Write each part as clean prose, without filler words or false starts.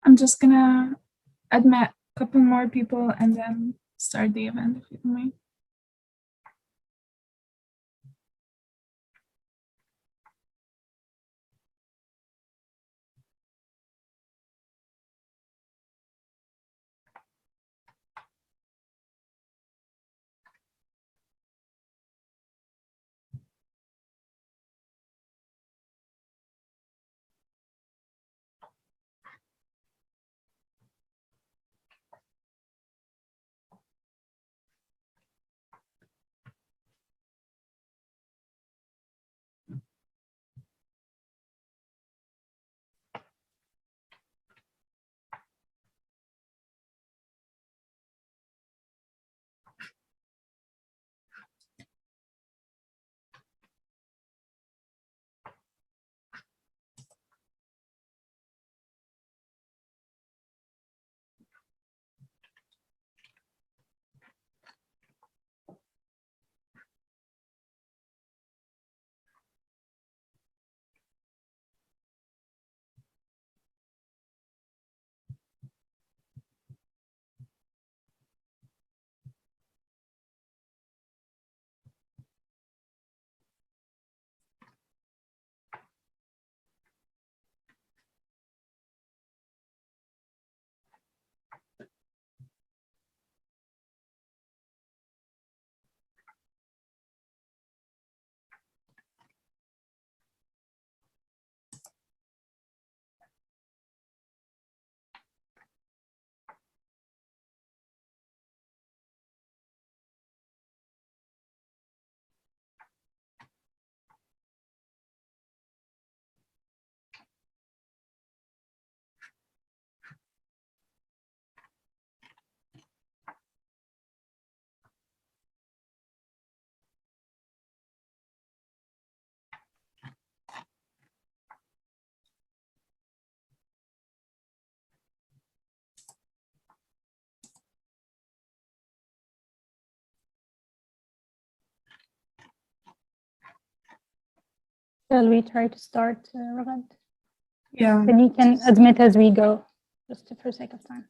I'm just gonna admit a couple more people and then start the event, if you don't mind. Shall we try to start, Ragad? Yeah. Then you can admit as we go, just for sake of time.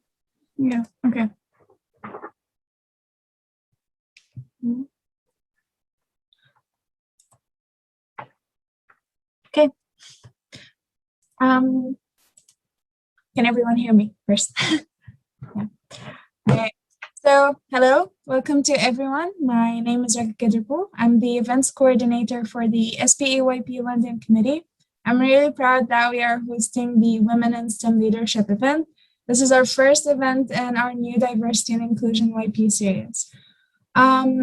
Yeah, okay. Okay. Can everyone hear me first? Yeah. Okay. So, hello, welcome to everyone. My name is Ragad Kadirpour. I'm the events coordinator for the SPE YP London committee. I'm really proud that we are hosting the Women in STEM Leadership event. This is our first event in our new Diversity and Inclusion YP series.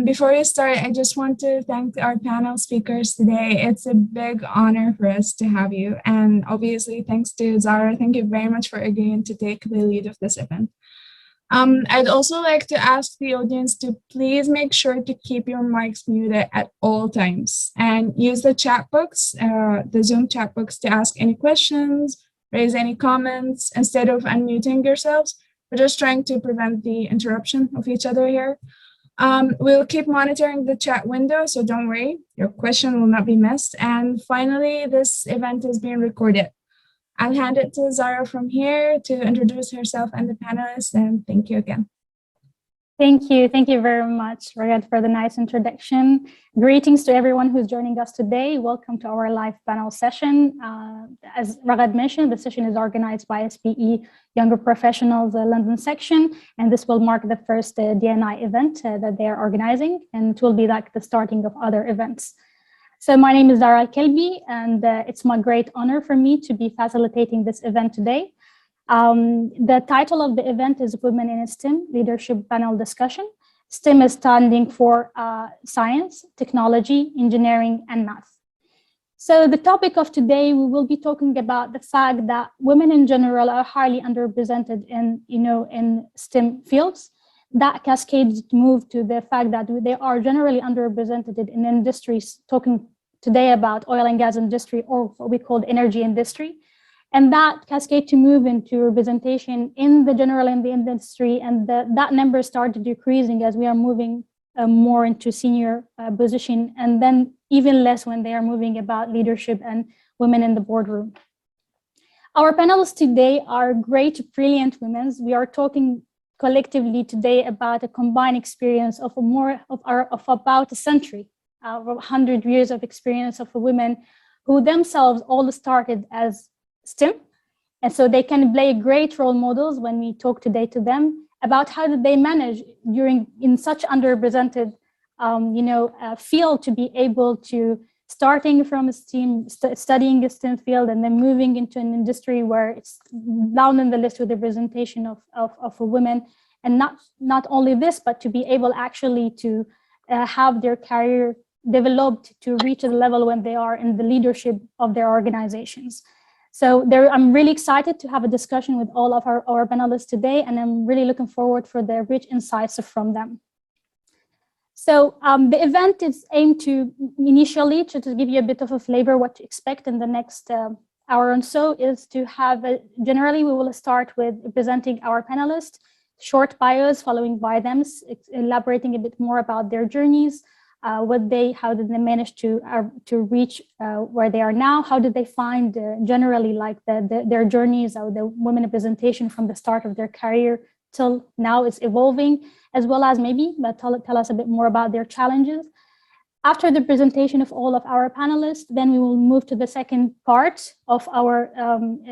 Before we start, I just want to thank our panel speakers today. It's a big honor for us to have you. And obviously, thanks to Zara, thank you very much for agreeing to take the lead of this event. I'd also like to ask the audience to please make sure to keep your mics muted at all times and use the chat box, the Zoom chat box, to ask any questions, raise any comments instead of unmuting yourselves. We're just trying to prevent the interruption of each other here. We'll keep monitoring the chat window, so don't worry, your question will not be missed. And finally, this event is being recorded. I'll hand it to Zara from here to introduce herself and the panelists, and thank you again. Thank you very much, Ragad, for the nice introduction. Greetings to everyone who's joining us today. Welcome to our live panel session. As Ragad mentioned, the session is organized by SPE Younger Professionals London section, and this will mark the first DNI event that they are organizing, and it will be like the starting of other events. So my name is Zara Al-Kelbi, and it's my great honor for me to be facilitating this event today. The title of the event is Women in STEM Leadership Panel Discussion. STEM is standing for science, technology, engineering, and math. So the topic of today, we will be talking about the fact that women in general are highly underrepresented in STEM fields. That cascades to move to the fact that they are generally underrepresented in industries, talking today about oil and gas industry, or what we call energy industry. And that cascade to move into representation in the general in the industry, and that number started decreasing as we are moving more into senior position, and then even less when they are moving about leadership and women in the boardroom. Our panelists today are great, brilliant women. We are talking collectively today about a combined experience of about a century, 100 years of experience of women who themselves all started as STEM. And so they can play great role models when we talk today to them about how did they manage in such underrepresented field to be able to starting from a STEM, studying a STEM field and then moving into an industry where it's down in the list with the representation of a women. And not only this, but to be able actually to have their career developed to reach the level when they are in the leadership of their organizations. So I'm really excited to have a discussion with all of our panelists today, and I'm really looking forward for the rich insights from them. So the event is aimed to initially, to give you a bit of a flavor what to expect in the next hour or so, is to have, generally we will start with presenting our panelists, short bios following by them, elaborating a bit more about their journeys, how did they manage to reach where they are now? How did they find generally like their journeys or the women representation from the start of their career till now it's evolving, as well as maybe tell us a bit more about their challenges. After the presentation of all of our panelists, then we will move to the second part of our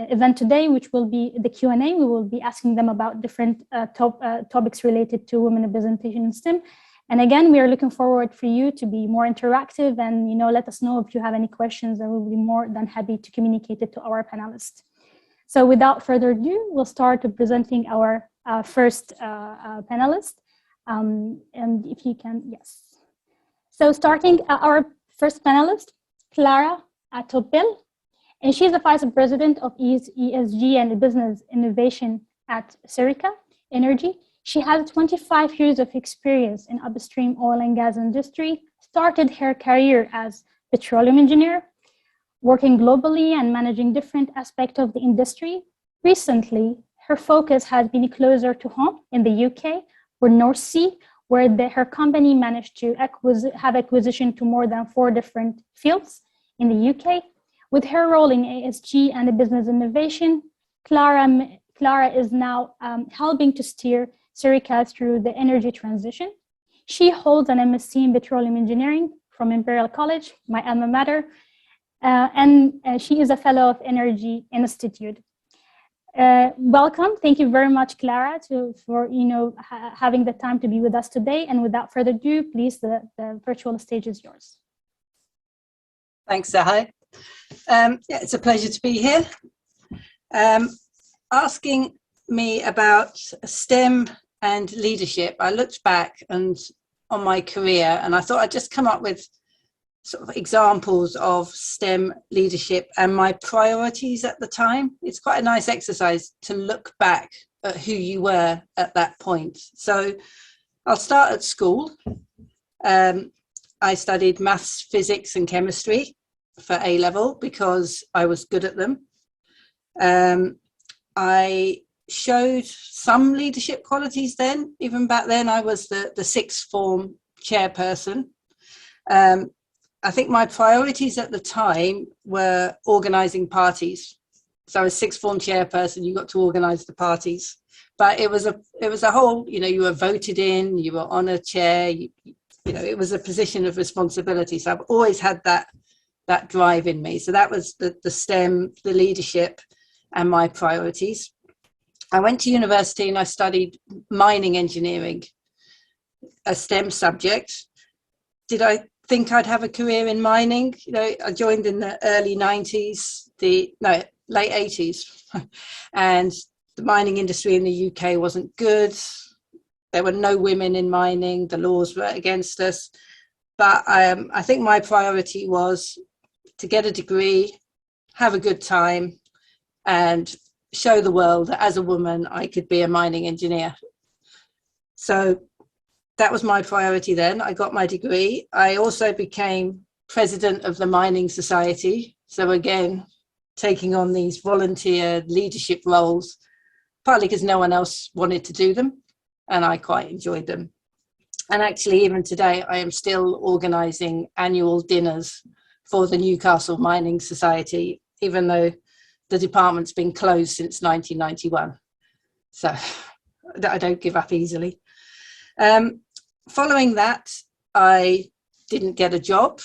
event today, which will be the Q&A. We will be asking them about different topics related to women representation in STEM. And again, we are looking forward for you to be more interactive and let us know if you have any questions, and we'll be more than happy to communicate it to our panelists. So without further ado, we'll start presenting our first panelist. And if you can, yes. So starting our first panelist, Clara Topel, and she's the Vice President of ESG and Business Innovation at Serica Energy. She has 25 years of experience in upstream oil and gas industry, started her career as petroleum engineer, working globally and managing different aspects of the industry. Recently, her focus has been closer to home in the UK, or North Sea, where her company managed to have acquisition to more than 4 different fields in the UK. With her role in ESG and business innovation, Clara is now helping to steer Serica through the energy transition. She holds an MSc in petroleum engineering from Imperial College, my alma mater, and she is a fellow of Energy Institute. Welcome. Thank you very much, Clara, for having the time to be with us today. And without further ado, please, the virtual stage is yours. Thanks, Zahai. It's a pleasure to be here. Asking me about STEM and leadership, I looked back on my career, and I thought I'd just come up with sort of examples of STEM leadership and my priorities at the time. It's quite a nice exercise to look back at who you were at that point. So I'll start at school. I studied maths, physics and chemistry for A-level because I was good at them. I showed some leadership qualities then. Even back then, I was the sixth form chairperson. I think my priorities at the time were organising parties. So as sixth form chairperson, you got to organise the parties. But it was a whole, you were voted in, you were on a chair, it was a position of responsibility. So I've always had that drive in me. So that was the STEM, the leadership and my priorities. I went to university and I studied mining engineering, a STEM subject. Did I think I'd have a career in mining? I joined in the early 90s, late 80s, and the mining industry in the UK wasn't good. There were no women in mining. The laws were against us. But I think my priority was to get a degree, have a good time, and show the world that as a woman, I could be a mining engineer. So that was my priority then. I got my degree. I also became president of the Mining Society. So again, taking on these volunteer leadership roles, partly because no one else wanted to do them, and I quite enjoyed them. And actually, even today, I am still organising annual dinners for the Newcastle Mining Society, even though the department's been closed since 1991. So I don't give up easily. Following that, I didn't get a job.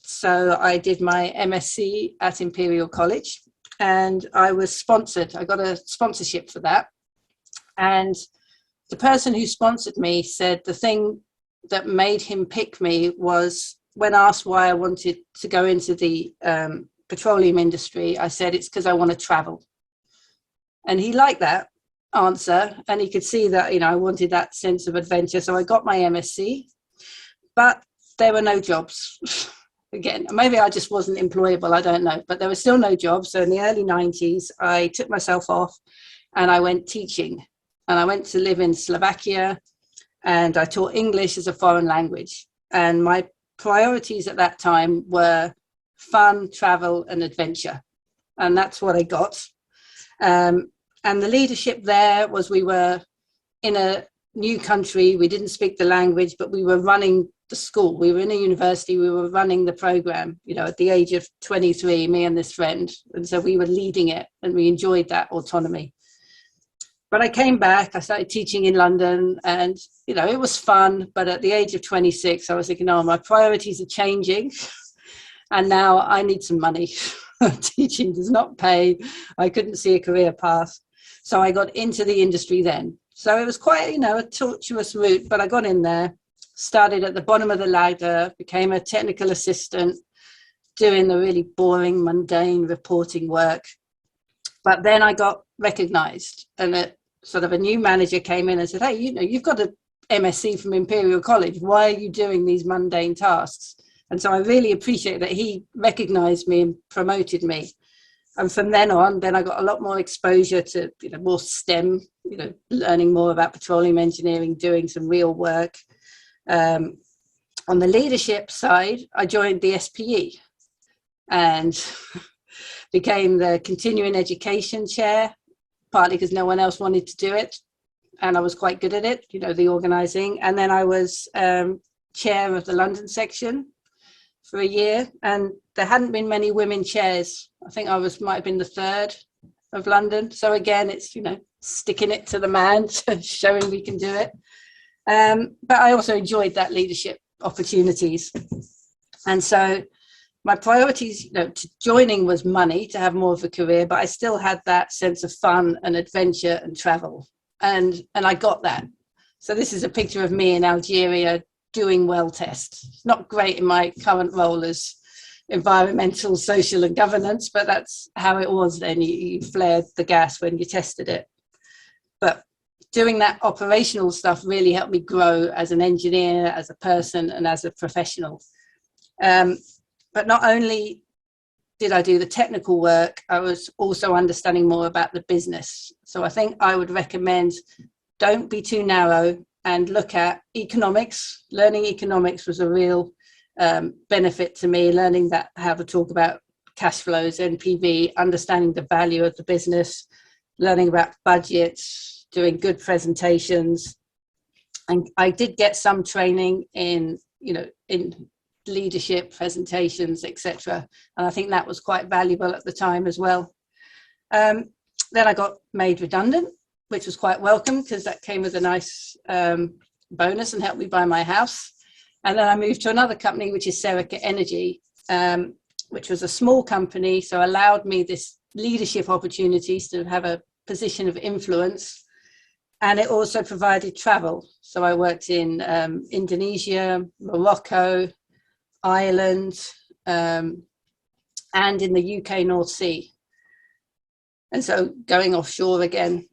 So I did my MSc at Imperial College, and I was sponsored. I got a sponsorship for that. And the person who sponsored me said the thing that made him pick me was, when asked why I wanted to go into the petroleum industry, I said, it's because I want to travel. And he liked that answer, and he could see that, you know, I wanted that sense of adventure. So I got my MSc, but there were no jobs. Again, maybe I just wasn't employable, I don't know, but there were still no jobs. So in the early 90s, I took myself off and I went teaching. And I went to live in Slovakia, and I taught English as a foreign language. And my priorities at that time were fun, travel, and adventure. And that's what I got. And the leadership there was, we were in a new country. We didn't speak the language, but we were running the school. We were in a university. We were running the program, you know, at the age of 23, me and this friend. And so we were leading it, and we enjoyed that autonomy. But I came back, I started teaching in London, and, you know, it was fun. But at the age of 26, I was thinking, oh, my priorities are changing. And now I need some money. Teaching does not pay. I couldn't see a career path. So I got into the industry then. So it was quite, you know, a tortuous route, but I got in there, started at the bottom of the ladder, became a technical assistant, doing the really boring, mundane reporting work. But then I got recognized, and sort of a new manager came in and said, hey, you know, you've got an MSc from Imperial College. Why are you doing these mundane tasks? And so I really appreciate that he recognized me and promoted me. And from then on, then I got a lot more exposure to, you know, more STEM, you know, learning more about petroleum engineering, doing some real work. On the leadership side, I joined the SPE and became the continuing education chair, partly because no one else wanted to do it. And I was quite good at it, you know, the organizing. And then I was chair of the London section for a year, and there hadn't been many women chairs. I think I might have been the third of London. So again, it's, you know, sticking it to the man, showing we can do it. But I also enjoyed that leadership opportunities. And so my priorities, you know, to joining was money, to have more of a career, but I still had that sense of fun and adventure and travel. And I got that. So this is a picture of me in Algeria doing well tests. It's not great in my current role as environmental, social and governance, but that's how it was then. You flared the gas when you tested it. But doing that operational stuff really helped me grow as an engineer, as a person, and as a professional. But not only did I do the technical work, I was also understanding more about the business. So I think I would recommend, don't be too narrow and look at economics. Learning economics was a real benefit to me, learning that how to talk about cash flows, NPV, understanding the value of the business, learning about budgets, doing good presentations. And I did get some training in, you know, in leadership, presentations, etc. And I think that was quite valuable at the time as well. Then I got made redundant, which was quite welcome because that came with a nice bonus and helped me buy my house. And then I moved to another company, which is Serica Energy, which was a small company, so allowed me this leadership opportunities to have a position of influence. And it also provided travel. So I worked in Indonesia, Morocco, Ireland, and in the UK North Sea. And so going offshore again.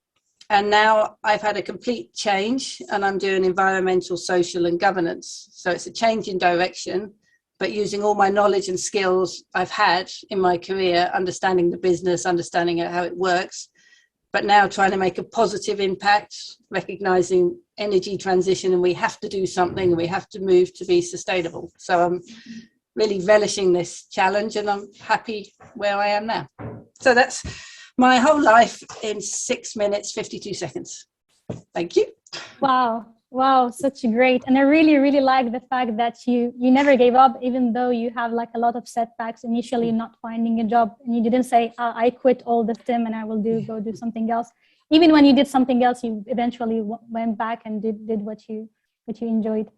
And now I've had a complete change, and I'm doing environmental, social and governance. So it's a change in direction, but using all my knowledge and skills I've had in my career, understanding the business, understanding how it works, but now trying to make a positive impact, recognizing energy transition, and we have to do something, we have to move to be sustainable. So I'm really relishing this challenge, and I'm happy where I am now. So that's my whole life in 6 minutes, 52 seconds. Thank you. Wow. Wow, such great. And I really, really like the fact that you never gave up, even though you have like a lot of setbacks initially not finding a job. And you didn't say, I quit all the STEM and I will go do something else. Even when you did something else, you eventually went back and did what you enjoyed.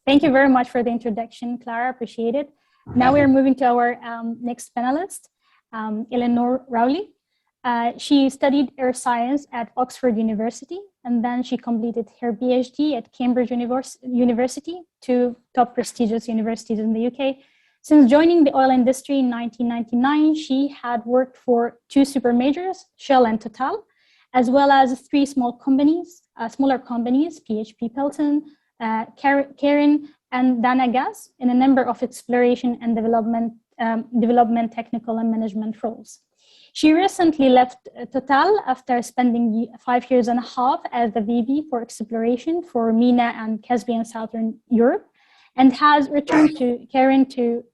Thank you very much for the introduction, Clara. Appreciate it. Now we're moving to our next panelist, Eleanor Rowley. She studied earth science at Oxford University, and then she completed her PhD at Cambridge University, two top prestigious universities in the UK. Since joining the oil industry in 1999, she had worked for two super majors, Shell and Total, as well as three smaller companies, PHP Pelton, Cairn, and Dana Gas, in a number of exploration and development technical and management roles. She recently left Total after spending 5 years and a half as the VP for exploration for MENA and Caspian Southern Europe, and has returned to Cairn to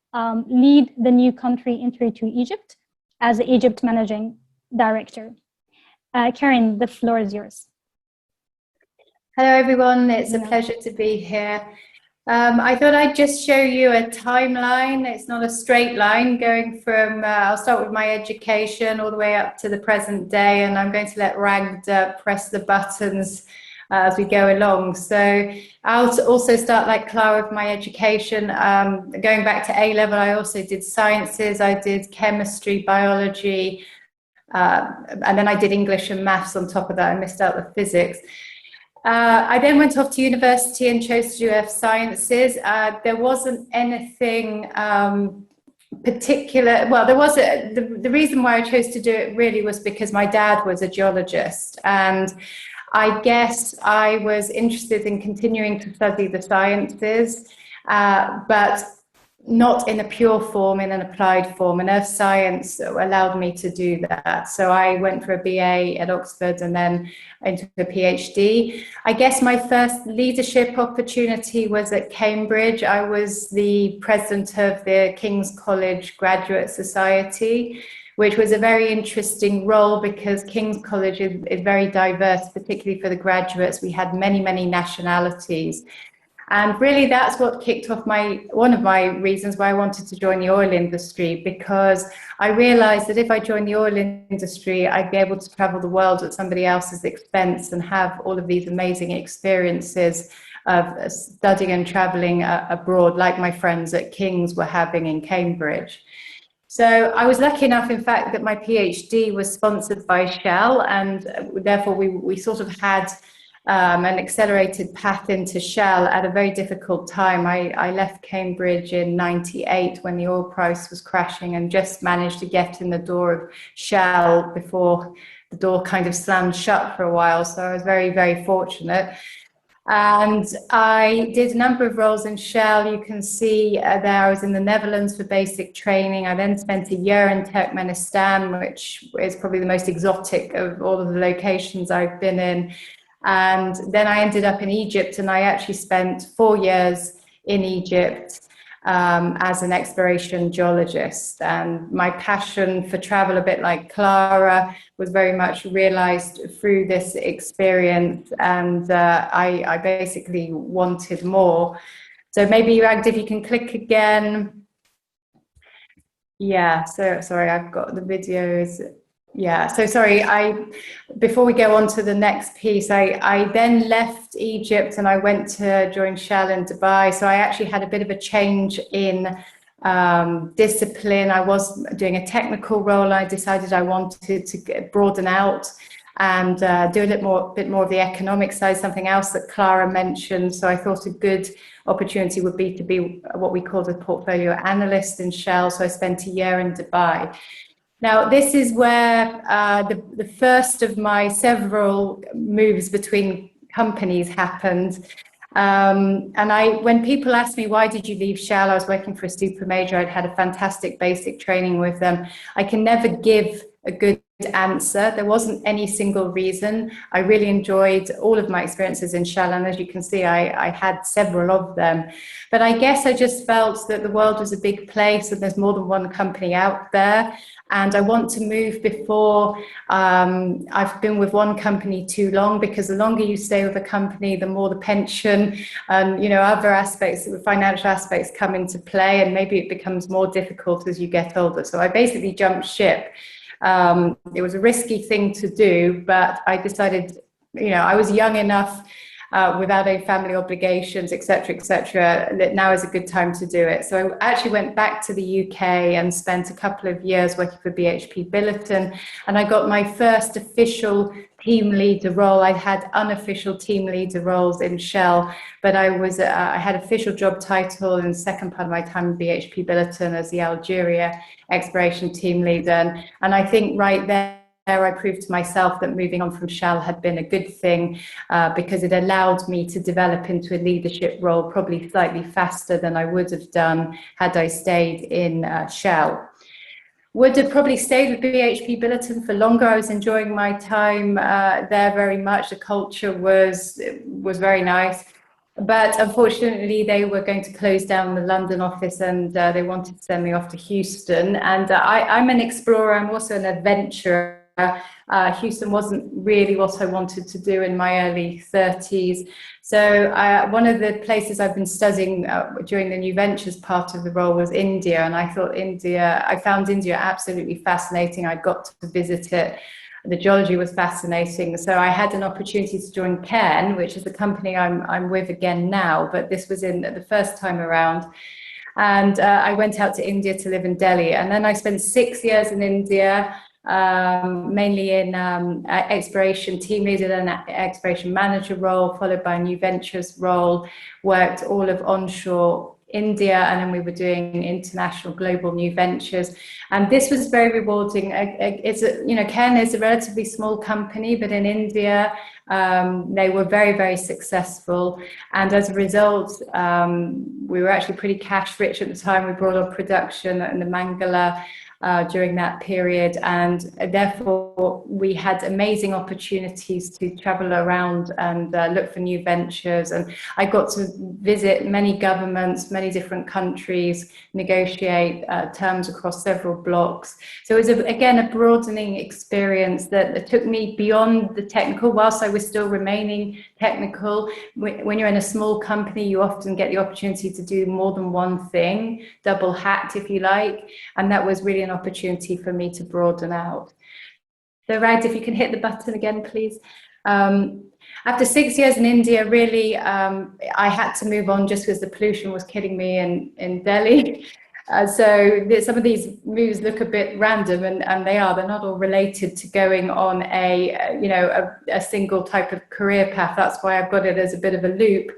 lead the new country entry to Egypt as the Egypt Managing Director. Karen, the floor is yours. Hello, everyone. It's a pleasure to be here. I thought I'd just show you a timeline. It's not a straight line going from, I'll start with my education all the way up to the present day, and I'm going to let Ragd press the buttons as we go along. So I'll also start like Clara with my education. Going back to A-level, I also did sciences. I did chemistry, biology, and then I did English and maths on top of that. I missed out the physics. I then went off to university and chose to do earth sciences. There wasn't anything particular. Well, there was the reason why I chose to do it really was because my dad was a geologist, and I guess I was interested in continuing to study the sciences, but not in a pure form, in an applied form, and earth science allowed me to do that. So I went for a BA at Oxford and then into a PhD. I guess my first leadership opportunity was at Cambridge. I was the president of the King's College Graduate Society, which was a very interesting role because King's College is very diverse, particularly for the graduates. We had many, many nationalities. And really, that's what kicked off one of my reasons why I wanted to join the oil industry, because I realized that if I joined the oil industry, I'd be able to travel the world at somebody else's expense and have all of these amazing experiences of studying and traveling abroad, like my friends at King's were having in Cambridge. So I was lucky enough, in fact, that my PhD was sponsored by Shell, and therefore we sort of had an accelerated path into Shell at a very difficult time. I left Cambridge in '98 when the oil price was crashing, and just managed to get in the door of Shell before the door kind of slammed shut for a while. So I was very, very fortunate. And I did a number of roles in Shell. You can see there I was in the Netherlands for basic training. I then spent a year in Turkmenistan, which is probably the most exotic of all of the locations I've been in. And then I ended up in Egypt, and I actually spent 4 years in Egypt as an exploration geologist. And my passion for travel, a bit like Clara, was very much realized through this experience. And I basically wanted more. So maybe, Ragd, if you can click again. Yeah, so sorry, I've got the videos. Yeah, so sorry, before we go on to the next piece, I then left Egypt and I went to join Shell in Dubai. So I actually had a bit of a change in discipline. I was doing a technical role. I decided I wanted to broaden out and do a bit more of the economic side, something else that Clara mentioned. So I thought a good opportunity would be to be what we called a portfolio analyst in Shell. So I spent a year in Dubai. Now, this is where the first of my several moves between companies happened. When people ask me, why did you leave Shell? I was working for a super major. I'd had a fantastic basic training with them. I can never give a good answer. There wasn't any single reason. I really enjoyed all of my experiences in Shell, and as you can see, I had several of them. But I guess I just felt that the world was a big place and there's more than one company out there. And I want to move before I've been with one company too long, because the longer you stay with a company, the more the pension and, you know, other aspects, the financial aspects come into play, and maybe it becomes more difficult as you get older. So I basically jumped ship. It was a risky thing to do, but I decided, you know, I was young enough, without any family obligations, etc., that now is a good time to do it. So I actually went back to the UK and spent a couple of years working for BHP Billiton, and I got my first official team leader role. I had unofficial team leader roles in Shell, but I had official job title in the second part of my time in BHP Billiton as the Algeria exploration team leader, and I think right there I proved to myself that moving on from Shell had been a good thing, because it allowed me to develop into a leadership role probably slightly faster than I would have done had I stayed in Shell. Would have probably stayed with BHP Billiton for longer. I was enjoying my time there very much. The culture was very nice. But unfortunately, they were going to close down the London office, and they wanted to send me off to Houston. And I'm an explorer. I'm also an adventurer. Houston wasn't really what I wanted to do in my early 30s. So one of the places I've been studying during the New Ventures part of the role was India. And I found India absolutely fascinating. I got to visit it. The geology was fascinating. So I had an opportunity to join Cairn, which is the company I'm with again now, but this was in the first time around. And I went out to India to live in Delhi. And then I spent 6 years in India, mainly in exploration team leader and exploration manager role, followed by a new ventures role, worked all of onshore India, and then we were doing international global new ventures, and this was very rewarding. Cairn is a relatively small company, but in India they were very, very successful, and as a result we were actually pretty cash rich at the time. We brought on production in the Mangala during that period, and therefore we had amazing opportunities to travel around and look for new ventures. And I got to visit many governments, many different countries, negotiate terms across several blocks. So it was again a broadening experience that took me beyond the technical, whilst I was still remaining technical. When you're in a small company, you often get the opportunity to do more than one thing, double hat if you like, and that was really an opportunity for me to broaden out. So Rad, if you can hit the button again, please. After 6 years in India, really, I had to move on just because the pollution was killing me in Delhi. So some of these moves look a bit random, and they're not all related to going on a single type of career path. That's why I've got it as a bit of a loop.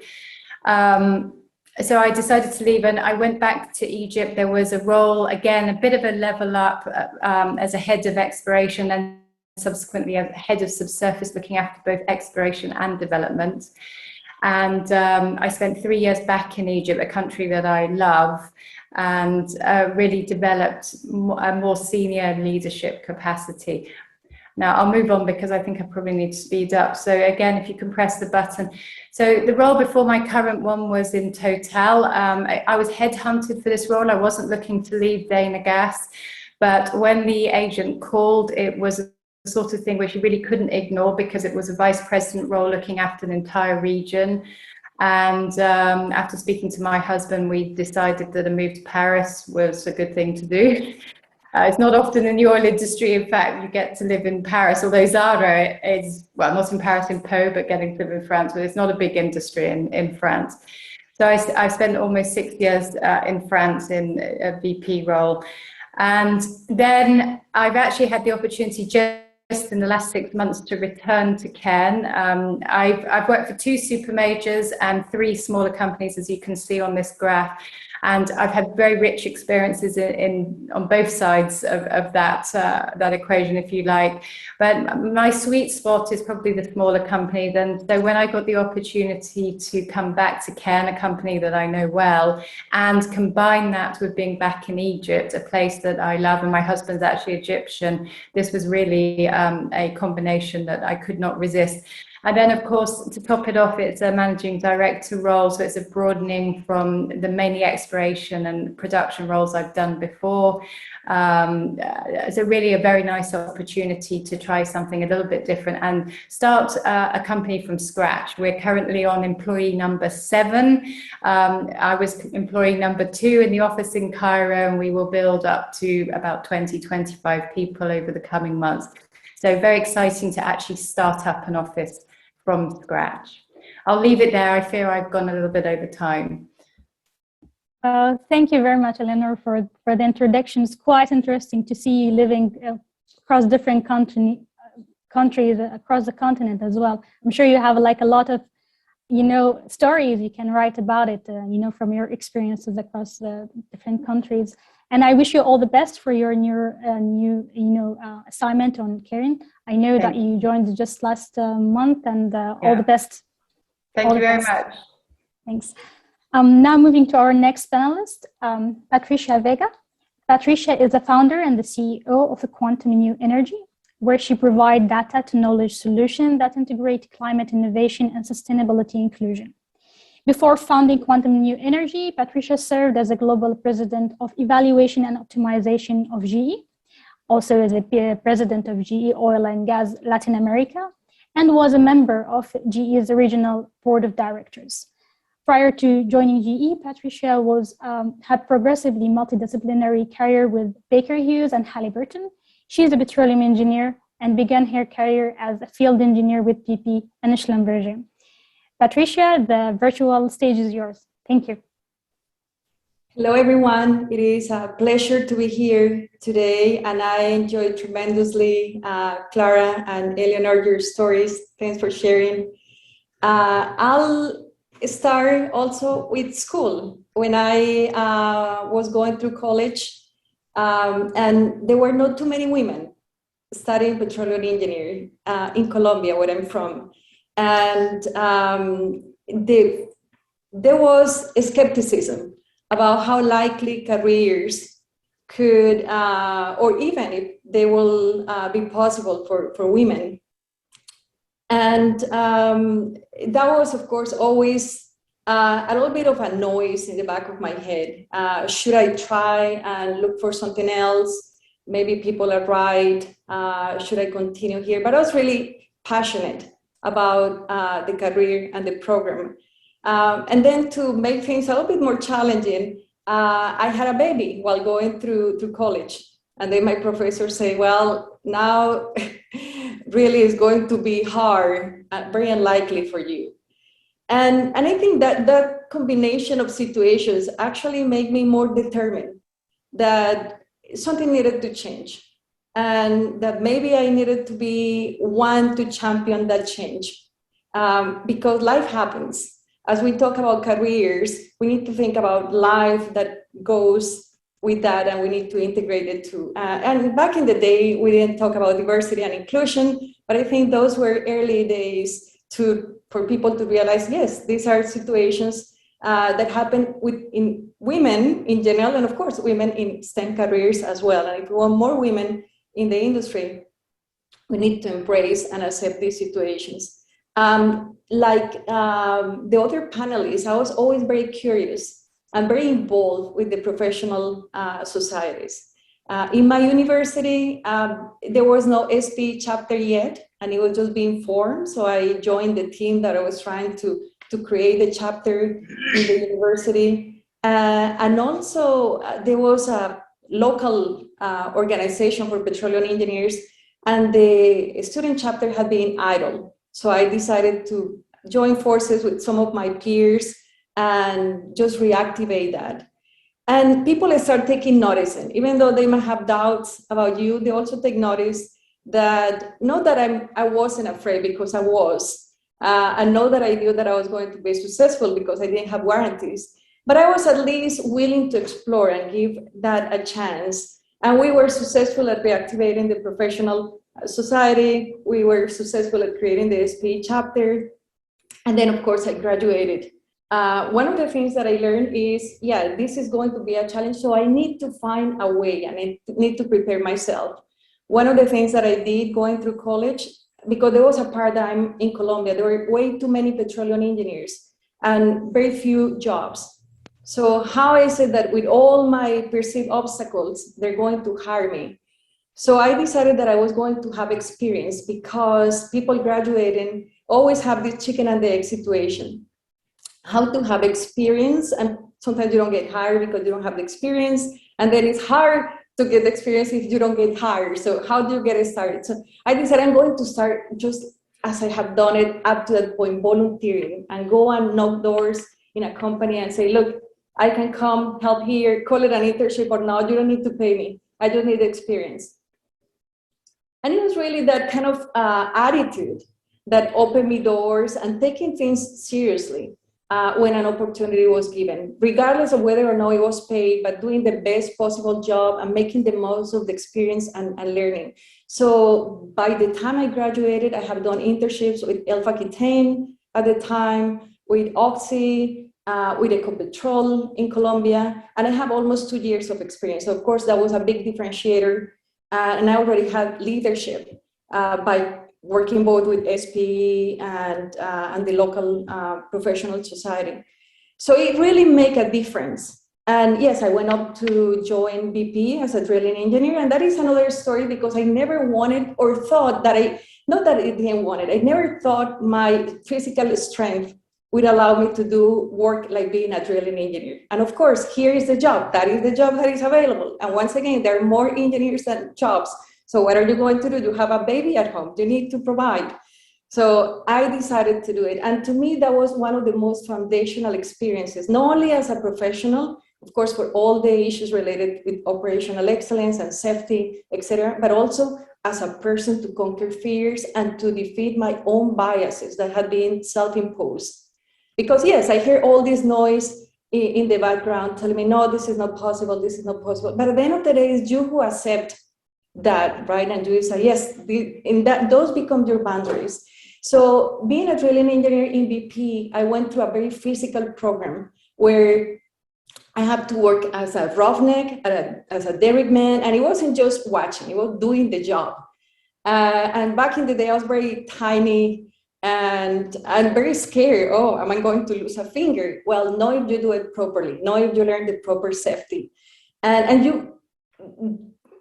So I decided to leave, and I went back to Egypt. There was a role, again, a bit of a level up as a head of exploration, and subsequently a head of subsurface, looking after both exploration and development. And I spent 3 years back in Egypt, a country that I love, and really developed a more senior leadership capacity. Now I'll move on because I think I probably need to speed up. So again, if you can press the button. So the role before my current one was in Total. I was headhunted for this role. I wasn't looking to leave Dana Gas, but when the agent called, it was the sort of thing which you really couldn't ignore, because it was a vice president role looking after an entire region. And after speaking to my husband, we decided that a move to Paris was a good thing to do. It's not often in the oil industry, in fact, you get to live in Paris, although Zara is, well, not in Paris, in Pau, but getting to live in France, but it's not a big industry in France. So I spent almost 6 years in France in a VP role. And then I've actually had the opportunity just in the last 6 months to return to Cairn. I've worked for 2 super majors and 3 smaller companies, as you can see on this graph. And I've had very rich experiences on both sides of that equation, if you like. But my sweet spot is probably the smaller companies. And so when I got the opportunity to come back to Cairn, a company that I know well, and combine that with being back in Egypt, a place that I love, and my husband's actually Egyptian, this was really a combination that I could not resist. And then, of course, to top it off, it's a managing director role. So it's a broadening from the mainly exploration and production roles I've done before. It's really a very nice opportunity to try something a little bit different and start a company from scratch. We're currently on employee number 7. I was employee number 2 in the office in Cairo, and we will build up to about 20-25 people over the coming months. So very exciting to actually start up an office from scratch. I'll leave it there. I fear I've gone a little bit over time. Thank you very much, Eleanor, for the introduction. It's quite interesting to see you living across different countries across the continent as well. I'm sure you have like a lot of, stories you can write about it, from your experiences across the different countries. And I wish you all the best for your new assignment on Karen. I know that you joined just last month, and all the best. Thank you very much. Thanks. Now moving to our next panelist, Patricia Vega. Patricia is the founder and the CEO of the Quantum New Energy, where she provides data to knowledge solutions that integrate climate innovation and sustainability inclusion. Before founding Quantum New Energy, Patricia served as a global president of evaluation and optimization of GE, also as a president of GE Oil and Gas Latin America, and was a member of GE's regional board of directors. Prior to joining GE, Patricia had progressively multidisciplinary career with Baker Hughes and Haliburton. She is a petroleum engineer and began her career as a field engineer with BP and Schlumberger. Patricia, the virtual stage is yours. Thank you. Hello, everyone. It is a pleasure to be here today, and I enjoyed tremendously, Clara and Eleanor, your stories. Thanks for sharing. I'll start also with school. When I was going through college, and there were not too many women studying petroleum engineering in Colombia, where I'm from. And there was a skepticism about how likely careers could, or even if they will be possible for women. And that was, of course, always a little bit of a noise in the back of my head. Should I try and look for something else? Maybe people are right. Should I continue here? But I was really passionate about the career and the program. And then to make things a little bit more challenging, I had a baby while going through college. And then my professor said, well, now really is going to be hard, very unlikely for you. And I think that combination of situations actually made me more determined that something needed to change. And that maybe I needed to be one to champion that change, because life happens. As we talk about careers, we need to think about life that goes with that, and we need to integrate it too. And back in the day, we didn't talk about diversity and inclusion, but I think those were early days for people to realize, yes, these are situations that happen in women in general, and of course, women in STEM careers as well. And if we want more women in the industry, we need to embrace and accept these situations. Like the other panelists, I was always very curious and very involved with the professional societies. In my university, there was no SPE chapter yet, and it was just being formed. So I joined the team that I was trying to create a chapter in the university. And also there was a local organization for petroleum engineers, and the student chapter had been idle. So I decided to join forces with some of my peers and just reactivate that. And people start taking notice, and even though they might have doubts about you, they also take notice that, not that I wasn't afraid, because I was, and know that I knew that I was going to be successful because I didn't have warranties, but I was at least willing to explore and give that a chance. And we were successful at reactivating the professional society. We were successful at creating the SPE chapter. And then, of course, I graduated. One of the things that I learned is, this is going to be a challenge, so I need to find a way, and I need to prepare myself. One of the things that I did going through college, because there was a paradigm in Colombia. There were way too many petroleum engineers and very few jobs. So how is it that with all my perceived obstacles, they're going to hire me? So I decided that I was going to have experience, because people graduating always have this chicken and the egg situation. How to have experience, and sometimes you don't get hired because you don't have the experience, and then it's hard to get the experience if you don't get hired. So how do you get it started? So I decided I'm going to start just as I have done it up to that point, volunteering, and go and knock doors in a company and say, look, I can come help here, call it an internship or not, you don't need to pay me. I just need the experience. And it was really that kind of attitude that opened me doors and taking things seriously when an opportunity was given, regardless of whether or not it was paid, but doing the best possible job and making the most of the experience and learning. So by the time I graduated, I have done internships with Alpha Aquitaine at the time, with Oxy, with Ecopetrol in Colombia, and I have almost 2 years of experience. So of course, that was a big differentiator. And I already had leadership by working both with SPE and the local professional society. So it really made a difference. And yes, I went up to join BP as a drilling engineer. And that is another story, because I never wanted or thought that not that I didn't want it, I never thought my physical strength would allow me to do work like being a drilling engineer. And of course, here is the job. That is the job that is available. And once again, there are more engineers than jobs. So what are you going to do? You have a baby at home. You need to provide. So I decided to do it. And to me, that was one of the most foundational experiences, not only as a professional, of course, for all the issues related with operational excellence and safety, etc., but also as a person to conquer fears and to defeat my own biases that had been self-imposed. Because yes, I hear all this noise in the background telling me, no, this is not possible, this is not possible. But at the end of the day, it's you who accept that, right? And you say, yes, those become your boundaries. So being a drilling engineer in BP, I went through a very physical program where I had to work as a roughneck, as a derrickman, and it wasn't just watching, it was doing the job. And back in the day, I was very tiny, and I'm very scared. Oh, am I going to lose a finger? Well, know if you do it properly, know if you learn the proper safety. And you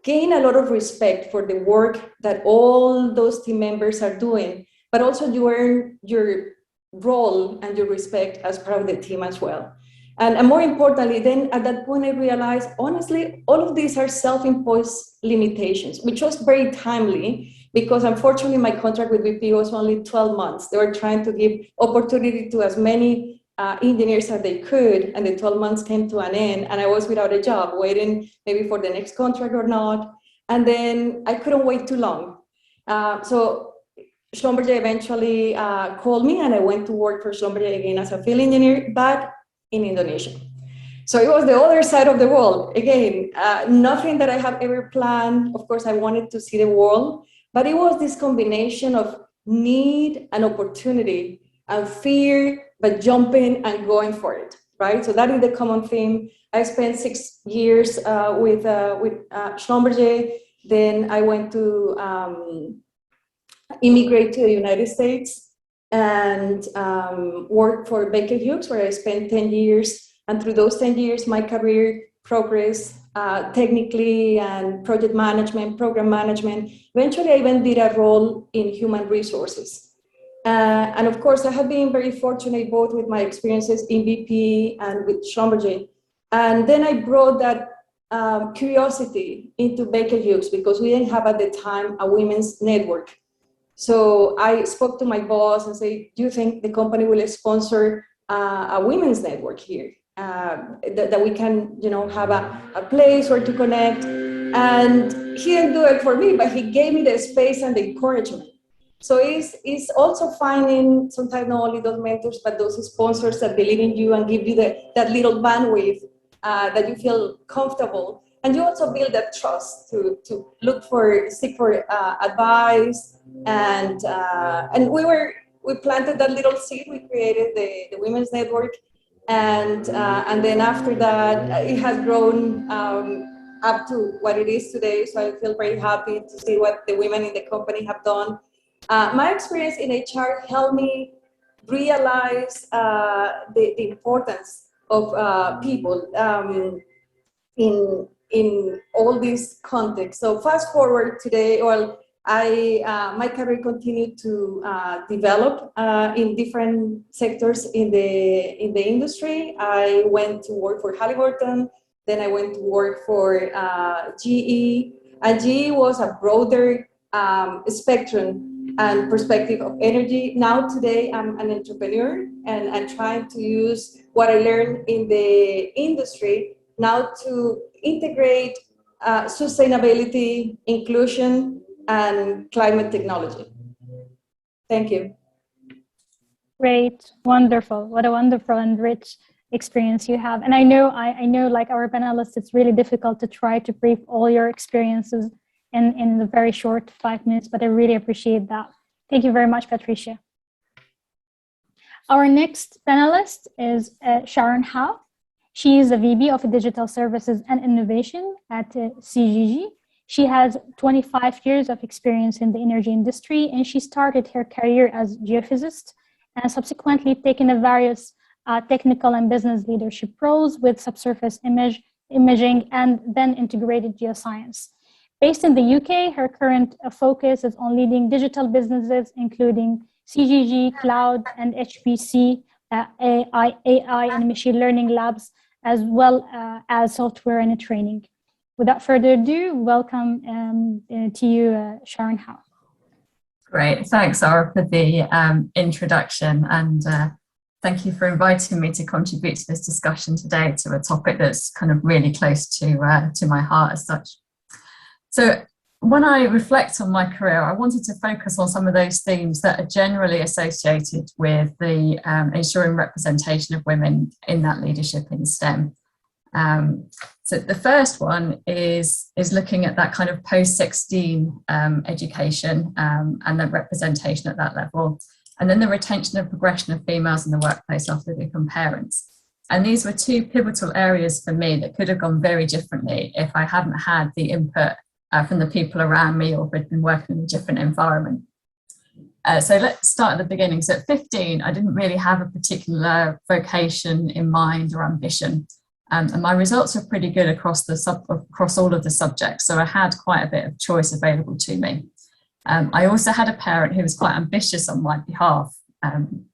gain a lot of respect for the work that all those team members are doing, but also you earn your role and your respect as part of the team as well. And more importantly, then at that point, I realized, honestly, all of these are self-imposed limitations, which was very timely, because unfortunately, my contract with BP was only 12 months. They were trying to give opportunity to as many engineers as they could, and the 12 months came to an end, and I was without a job, waiting maybe for the next contract or not. And then I couldn't wait too long. So Schlumberger eventually called me, and I went to work for Schlumberger again as a field engineer, but in Indonesia. So it was the other side of the world. Again, nothing that I have ever planned. Of course, I wanted to see the world, but it was this combination of need and opportunity and fear, but jumping and going for it, right? So that is the common theme. I spent 6 years with Schlumberger. Then I went to immigrate to the United States and worked for Baker Hughes, where I spent 10 years. And through those 10 years, my career progressed technically, and project management, program management. Eventually, I even did a role in human resources. And of course, I have been very fortunate both with my experiences in BP and with Schlumberger. And then I brought that curiosity into Baker Hughes, because we didn't have at the time a women's network. So I spoke to my boss and said, do you think the company will sponsor a women's network here? That we can, have a place where to connect. And he didn't do it for me, but he gave me the space and the encouragement. So it's also finding sometimes not only those mentors, but those sponsors that believe in you and give you that little bandwidth that you feel comfortable. And you also build that trust to seek for advice. And we planted that little seed. We created the Women's Network. And then after that, it has grown up to what it is today. So I feel very happy to see what the women in the company have done. My experience in HR helped me realize the importance of people in all these contexts. So fast forward today, well, my career continued to develop in different sectors in the industry. I went to work for Haliburton, then I went to work for GE, and GE was a broader spectrum and perspective of energy. Now today I'm an entrepreneur and I'm trying to use what I learned in the industry now to integrate sustainability, inclusion, and climate technology. Thank you. Great, wonderful. What a wonderful and rich experience you have. And I know like our panelists, it's really difficult to try to brief all your experiences in the very short 5 minutes, but I really appreciate that. Thank you very much, Patricia. Our next panelist is Sharon Howe. She is a VP of Digital Services and Innovation at CGG. She has 25 years of experience in the energy industry, and she started her career as geophysicist and subsequently taken various technical and business leadership roles with subsurface imaging and then integrated geoscience. Based in the UK, her current focus is on leading digital businesses, including CGG Cloud and HPC, AI and machine learning labs, as well as software and training. Without further ado, welcome to you, Sharon Howe. Great, thanks, Zara, for the introduction, and thank you for inviting me to contribute to this discussion today to a topic that's kind of really close to my heart as such. So when I reflect on my career, I wanted to focus on some of those themes that are generally associated with the ensuring representation of women in that leadership in STEM. So the first one is looking at that kind of post-16 education and the representation at that level, and then the retention and progression of females in the workplace after they become parents. And these were two pivotal areas for me that could have gone very differently if I hadn't had the input from the people around me or had been working in a different environment. So let's start at the beginning. So at 15, I didn't really have a particular vocation in mind or ambition. And my results were pretty good across all of the subjects. So I had quite a bit of choice available to me. I also had a parent who was quite ambitious on my behalf.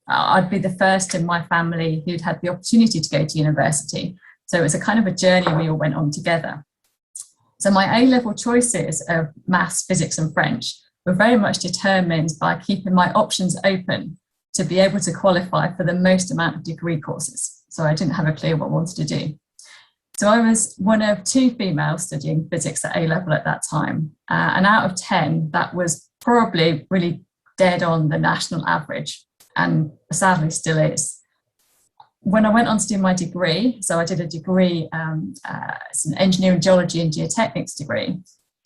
I'd be the first in my family who'd had the opportunity to go to university. So it was a kind of a journey we all went on together. So my A-level choices of maths, physics and French were very much determined by keeping my options open to be able to qualify for the most amount of degree courses. So I didn't have a clue what I wanted to do. So I was one of 2 females studying physics at A-level at that time. And out of 10, that was probably really dead on the national average, and sadly still is. When I went on to do my degree, so I did a degree, it's an engineering, geology and geotechnics degree.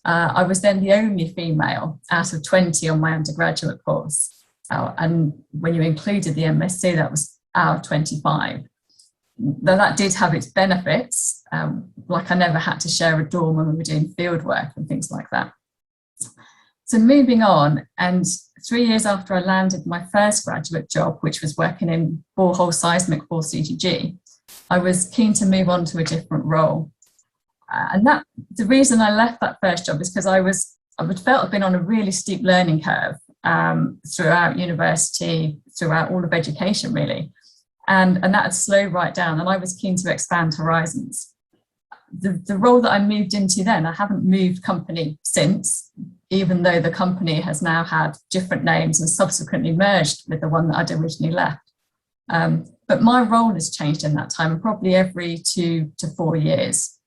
I was then the only female out of 20 on my undergraduate course. And when you included the MSc, that was out of 25. Though that did have its benefits, like I never had to share a dorm when we were doing field work and things like that. So moving on, and 3 years after I landed my first graduate job, which was working in borehole seismic for CGG, I was keen to move on to a different role. And the reason I left that first job is because I felt I'd been on a really steep learning curve throughout university, throughout all of education really. And that had slowed right down, and I was keen to expand horizons. The role that I moved into then, I haven't moved company since, even though the company has now had different names and subsequently merged with the one that I'd originally left. But my role has changed in that time, probably every 2 to 4 years.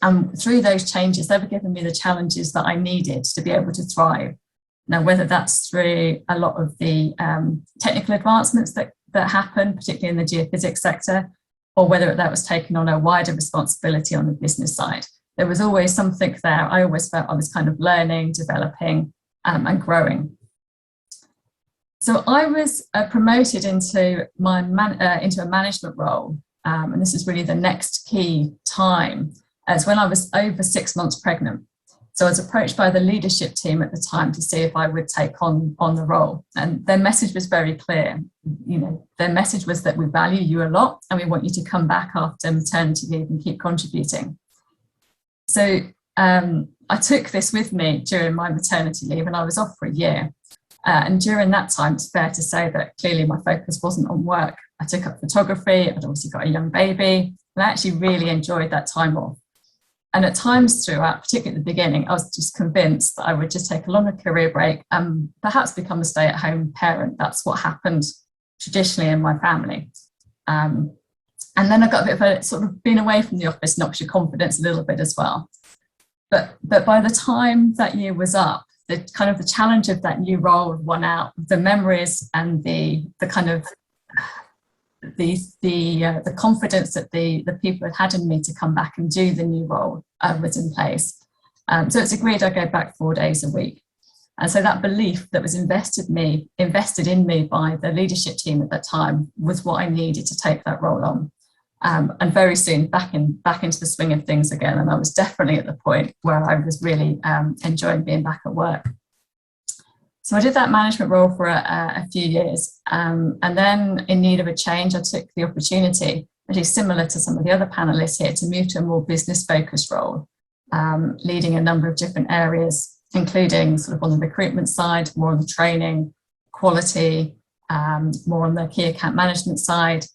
And through those changes, they were giving me the challenges that I needed to be able to thrive. Now, whether that's through a lot of the technical advancements that happen, particularly in the geophysics sector, or whether that was taking on a wider responsibility on the business side. There was always something there. I always felt I was kind of learning, developing, and growing. So I was promoted into a management role, and this is really the next key time, as when I was over 6 months pregnant. So I was approached by the leadership team at the time to see if I would take on the role. And their message was very clear. You know, their message was that we value you a lot and we want you to come back after maternity leave and keep contributing. So I took this with me during my maternity leave, and I was off for a year. And during that time, it's fair to say that clearly my focus wasn't on work. I took up photography. I'd obviously got a young baby, and I actually really enjoyed that time off. And at times throughout, particularly at the beginning, I was just convinced that I would just take a longer career break and perhaps become a stay-at-home parent. That's what happened traditionally in my family. And then I got a bit of a sort of being away from the office knocks your confidence a little bit as well. But by the time that year was up, the kind of the challenge of that new role won out. The memories and the kind of the confidence that the people had in me to come back and do the new role was in place. So it's agreed I go back 4 days a week. And so that belief that was invested in me by the leadership team at that time was what I needed to take that role on. And very soon back into the swing of things again. And I was definitely at the point where I was really enjoying being back at work. So I did that management role for a few years. And then in need of a change, I took the opportunity, which is similar to some of the other panelists here, to move to a more business focused role, leading a number of different areas, including sort of on the recruitment side, more on the training, quality, more on the key account management side.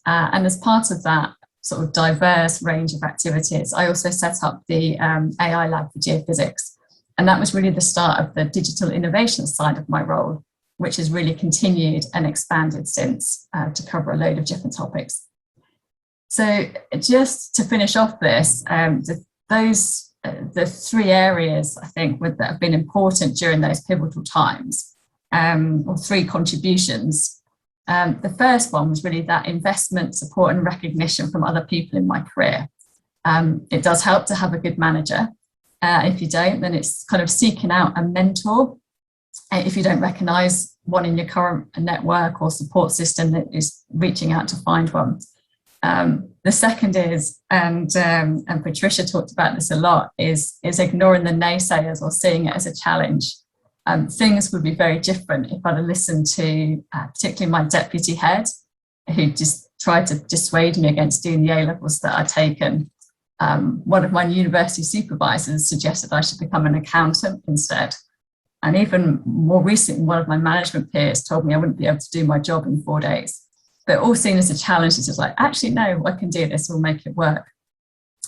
And as part of that sort of diverse range of activities, I also set up the AI lab for geophysics. And that was really the start of the digital innovation side of my role, which has really continued and expanded since to cover a load of different topics. So just to finish off this, the three areas I think that have been important during those pivotal times, or three contributions. The first one was really that investment, support and recognition from other people in my career. It does help to have a good manager. If you don't, then it's kind of seeking out a mentor. If you don't recognise one in your current network or support system, that is reaching out to find one. The second is, and Patricia talked about this a lot, is ignoring the naysayers or seeing it as a challenge. Things would be very different if I'd have listened to particularly my deputy head, who just tried to dissuade me against doing the A-levels that I'd taken. One of my university supervisors suggested I should become an accountant instead. And even more recently, one of my management peers told me I wouldn't be able to do my job in 4 days. But all seen as a challenge, it's just like, actually, no, I can do this, we'll make it work.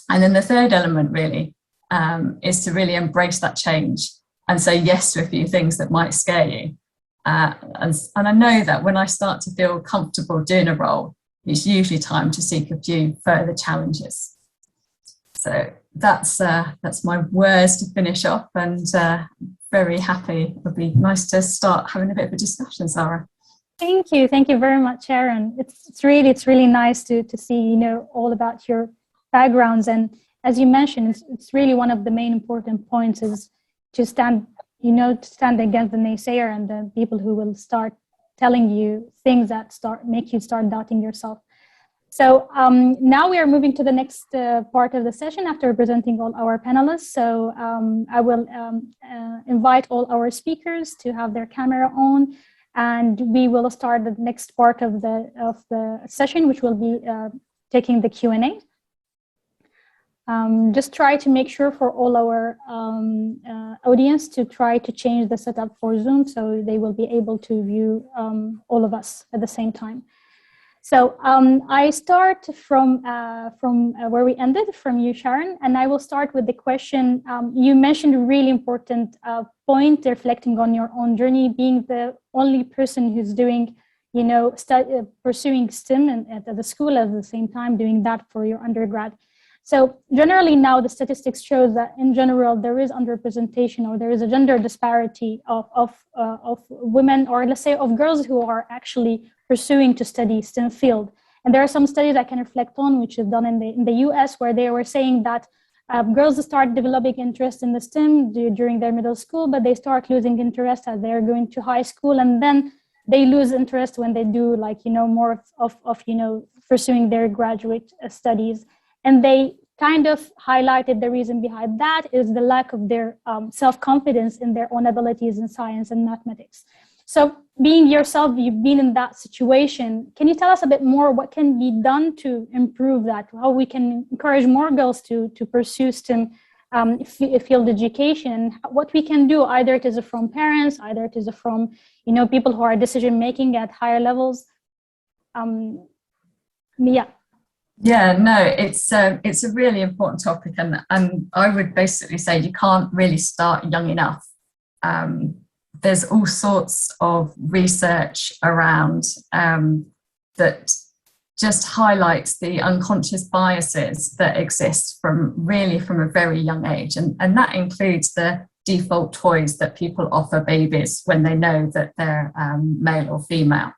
And then the third element really is to really embrace that change and say yes to a few things that might scare you. And I know that when I start to feel comfortable doing a role, it's usually time to seek a few further challenges. So that's my words to finish off, and very happy. It would be nice to start having a bit of a discussion, Sarah. Thank you very much, Sharon. It's really nice to see all about your backgrounds, and as you mentioned, it's really one of the main important points is to stand against the naysayer and the people who will start telling you things that make you start doubting yourself. So now we are moving to the next part of the session after presenting all our panelists. So I will invite all our speakers to have their camera on, and we will start the next part of the session, which will be taking the Q&A. Just try to make sure for all our audience to try to change the setup for Zoom so they will be able to view all of us at the same time. So I start from where we ended, from you, Sharon, and I will start with the question. You mentioned a really important point, reflecting on your own journey, being the only person who's doing, pursuing STEM and at the school at the same time, doing that for your undergrad. So generally now the statistics shows that in general there is underrepresentation, or there is a gender disparity of women, or let's say of girls who are actually pursuing to study STEM field. And there are some studies I can reflect on, which is done in the US, where they were saying that girls start developing interest in the STEM during their middle school, but they start losing interest as they're going to high school, and then they lose interest when they do more of pursuing their graduate studies. And they kind of highlighted the reason behind that is the lack of their self-confidence in their own abilities in science and mathematics. So being yourself, you've been in that situation. Can you tell us a bit more what can be done to improve that? How we can encourage more girls to pursue STEM field education? What we can do, either it is from parents, either it is from people who are decision making at higher levels. Yeah. Yeah, no, it's a really important topic, and I would basically say you can't really start young enough. There's all sorts of research around that just highlights the unconscious biases that exist from a very young age, and that includes the default toys that people offer babies when they know that they're male or female.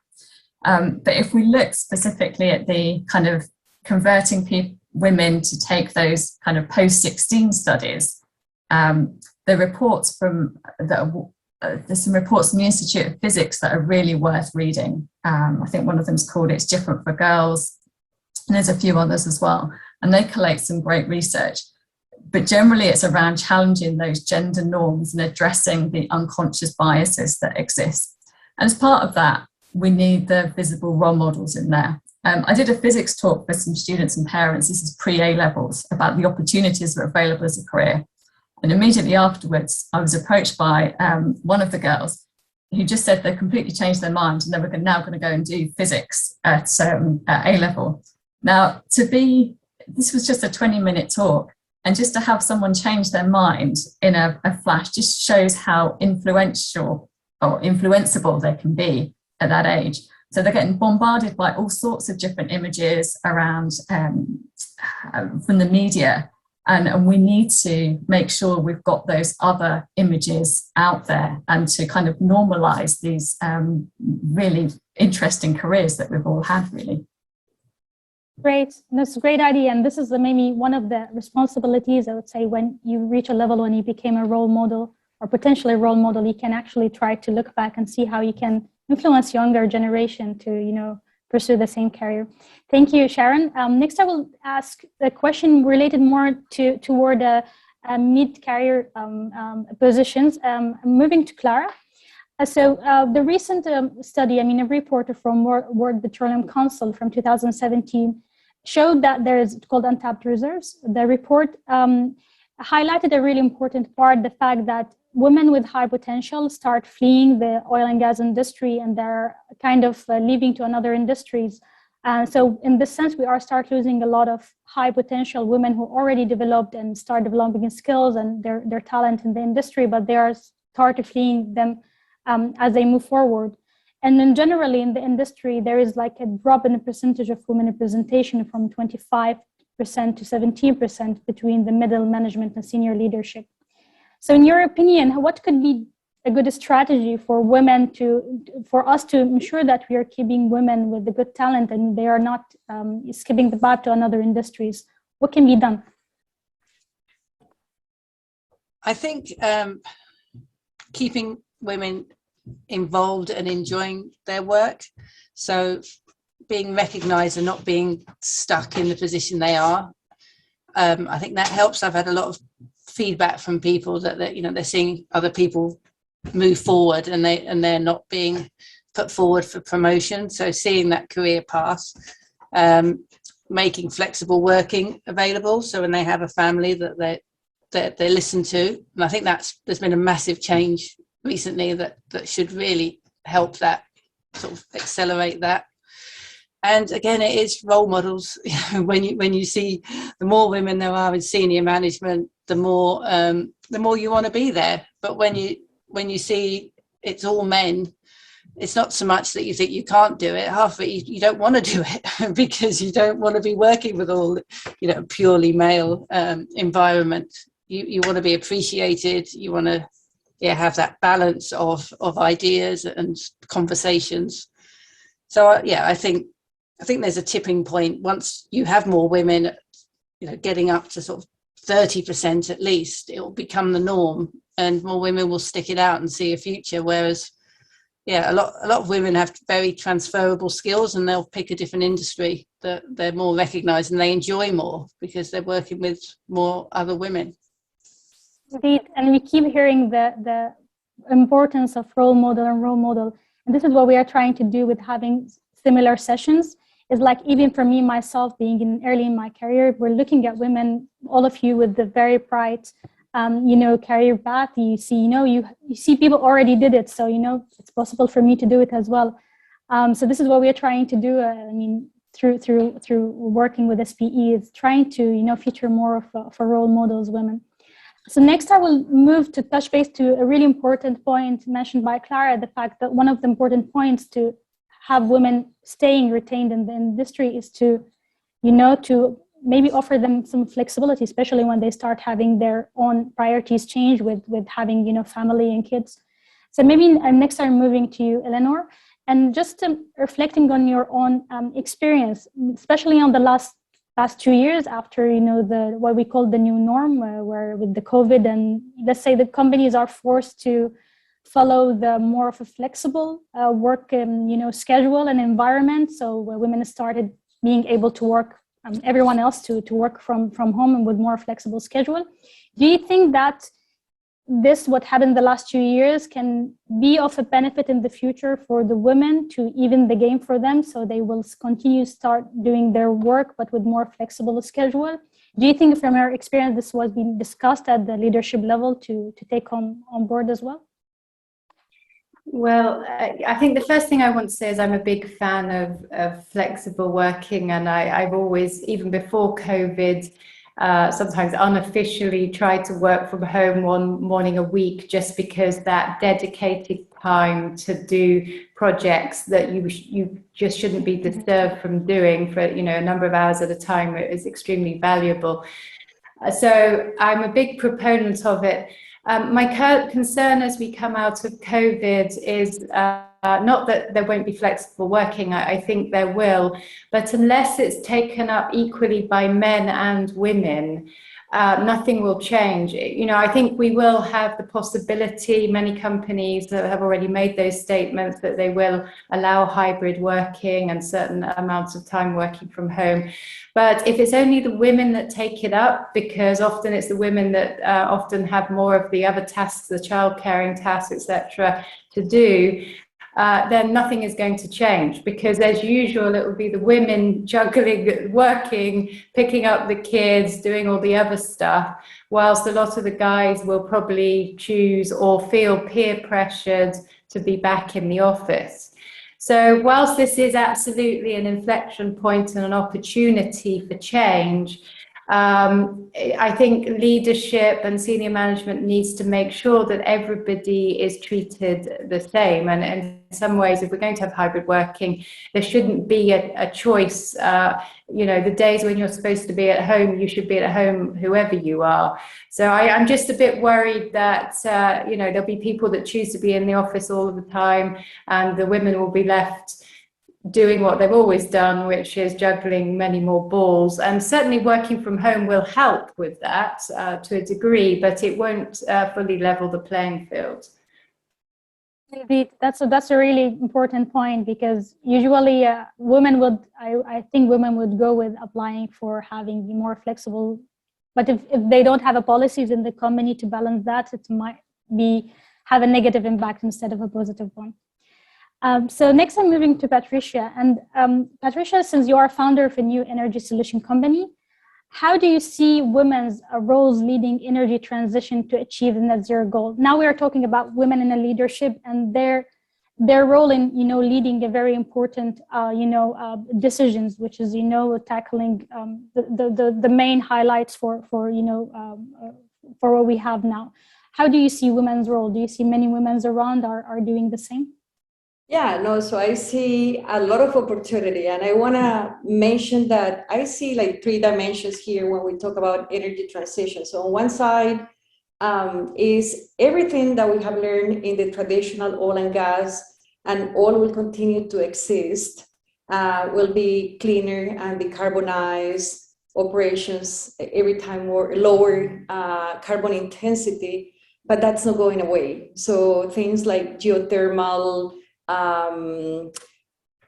But if we look specifically at the kind of converting women to take those kind of post-16 studies, the reports there's some reports from the Institute of Physics that are really worth reading. I think one of them is called It's Different for Girls, and there's a few others as well, and they collate some great research. But generally it's around challenging those gender norms and addressing the unconscious biases that exist. And as part of that, we need the visible role models in there. I did a physics talk for some students and parents, this is pre-A levels, about the opportunities that are available as a career. And immediately afterwards, I was approached by one of the girls who just said they completely changed their mind and they were now going to go and do physics at A level. Now, this was just a 20-minute talk, and just to have someone change their mind in a flash just shows how influential or influenceable they can be at that age. So they're getting bombarded by all sorts of different images around from the media. And we need to make sure we've got those other images out there and to kind of normalize these really interesting careers that we've all had, really. Great, that's a great idea. And this is maybe one of the responsibilities, I would say, when you reach a level when you became a role model or potentially a role model, you can actually try to look back and see how you can influence younger generation to, pursue the same career. Thank you, Sharon. Next, I will ask a question related more toward mid-career positions. Moving to Clara. So the recent study, a report from World Petroleum Council from 2017 showed that there is called untapped reserves. The report highlighted a really important part, the fact that women with high potential start fleeing the oil and gas industry, and they're kind of leaving to another industries. So in this sense, we start losing a lot of high potential women who already developed and start developing skills and their talent in the industry, but they are start fleeing them as they move forward. And then generally in the industry, there is like a drop in the percentage of women representation from 25% to 17% between the middle management and senior leadership. So in your opinion, what could be a good strategy for women for us to ensure that we are keeping women with the good talent and they are not skipping the path to another industries? What can be done? I think keeping women involved and enjoying their work. So being recognised and not being stuck in the position they are. I think that helps. I've had a lot of feedback from people that they're seeing other people move forward and they're not being put forward for promotion. So seeing that career path, making flexible working available. So when they have a family that they listen to, and I think there's been a massive change recently that should really help that, sort of accelerate that. And again, it is role models. When you see the more women there are in senior management, the more you want to be there. But when you see it's all men, it's not so much that you think you can't do it. Half of it you don't want to do it because you don't want to be working with all purely male environment. You want to be appreciated. You want to have that balance of ideas and conversations. So I think there's a tipping point once you have more women, getting up to sort of 30% at least. It will become the norm, and more women will stick it out and see a future. Whereas yeah, a lot of women have very transferable skills, and they'll pick a different industry that they're more recognized and they enjoy more because they're working with more other women. Indeed, and we keep hearing the importance of role model. And this is what we are trying to do with having similar sessions. Is like, even for me, myself, being early in my career, we're looking at women, all of you with the very bright, career path. You see, you see people already did it. So, it's possible for me to do it as well. So this is what we are trying to do. Through working with SPE, is trying to, feature more of role models, women. So next I will move to touch base to a really important point mentioned by Clara, the fact that one of the important points to have women staying retained in the industry is to maybe offer them some flexibility, especially when they start having their own priorities change with having, family and kids. So maybe next I'm moving to you, Eleanor, and just reflecting on your own experience, especially on the last 2 years after, what we call the new norm, where with the COVID, and let's say the companies are forced to follow the more of a flexible work, schedule and environment. So where women started being able to work, everyone else to work from home and with more flexible schedule. Do you think that what happened the last 2 years can be of a benefit in the future for the women to even the game for them, so they will continue start doing their work but with more flexible schedule? Do you think from your experience this was being discussed at the leadership level to take on board as well? Well, I think the first thing I want to say is I'm a big fan of flexible working, and I've always, even before COVID, sometimes unofficially tried to work from home one morning a week, just because that dedicated time to do projects that you just shouldn't be disturbed from doing for a number of hours at a time is extremely valuable. So I'm a big proponent of it. My concern as we come out of COVID is not that there won't be flexible working. I think there will, but unless it's taken up equally by men and women, nothing will change. I think we will have the possibility, many companies that have already made those statements, that they will allow hybrid working and certain amounts of time working from home. But if it's only the women that take it up, because often it's the women that often have more of the other tasks, the child caring tasks, etc., to do, then nothing is going to change, because as usual, it will be the women juggling, working, picking up the kids, doing all the other stuff, whilst a lot of the guys will probably choose or feel peer pressured to be back in the office. So whilst this is absolutely an inflection point and an opportunity for change, I think leadership and senior management needs to make sure that everybody is treated the same. And in some ways, if we're going to have hybrid working, there shouldn't be a choice. The days when you're supposed to be at home, you should be at home, whoever you are. So I'm just a bit worried that, there'll be people that choose to be in the office all of the time, and the women will be left doing what they've always done, which is juggling many more balls. And certainly working from home will help with that to a degree, but it won't fully level the playing field. Indeed, that's a really important point, because usually women would, I think women would go with applying for having more flexible, but if they don't have a policies in the company to balance that, it might have a negative impact instead of a positive one. So next I'm moving to Patricia. And Patricia, since you are founder of a new energy solution company, how do you see women's roles leading energy transition to achieve the net zero goal? Now we are talking about women in a leadership and their role in, leading a very important, decisions, which is, tackling the main highlights for what we have now. How do you see women's role? Do you see many women around are doing the same? Yeah, no, so I see a lot of opportunity, and I want to mention that I see like 3 dimensions here when we talk about energy transition. So on one side is everything that we have learned in the traditional oil and gas, and oil will continue to exist, will be cleaner and decarbonize operations every time more lower carbon intensity, but that's not going away. So things like geothermal,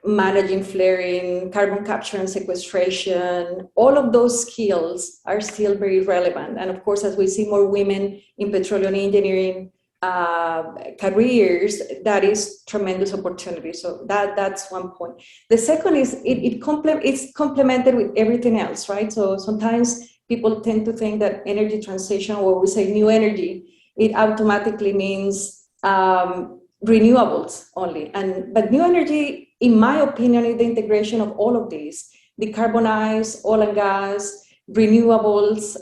managing flaring, carbon capture and sequestration, all of those skills are still very relevant. And of course, as we see more women in petroleum engineering careers, that is tremendous opportunity. So that's one point. The second is it's complemented with everything else, right? So sometimes people tend to think that energy transition, or we say new energy, it automatically means renewables only. But new energy, in my opinion, is the integration of all of these: decarbonize, oil and gas, renewables,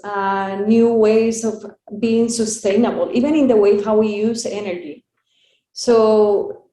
new ways of being sustainable, even in the way how we use energy. So,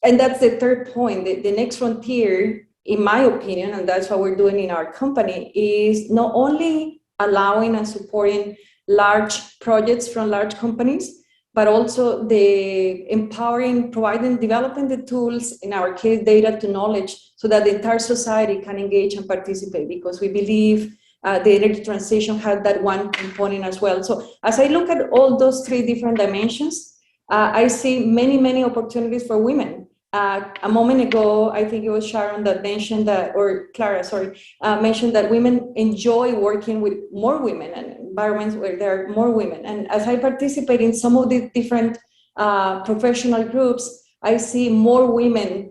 and that's the third point. The next frontier, in my opinion, and that's what we're doing in our company, is not only allowing and supporting large projects from large companies, but also the empowering, providing, developing the tools, in our case, data to knowledge, so that the entire society can engage and participate, because we believe the energy transition has that one component as well. So as I look at all those three different dimensions, I see many, many opportunities for women. A moment ago, I think it was Sharon that mentioned that, or Clara, sorry, mentioned that women enjoy working with more women and environments where there are more women. And as I participate in some of the different professional groups, I see more women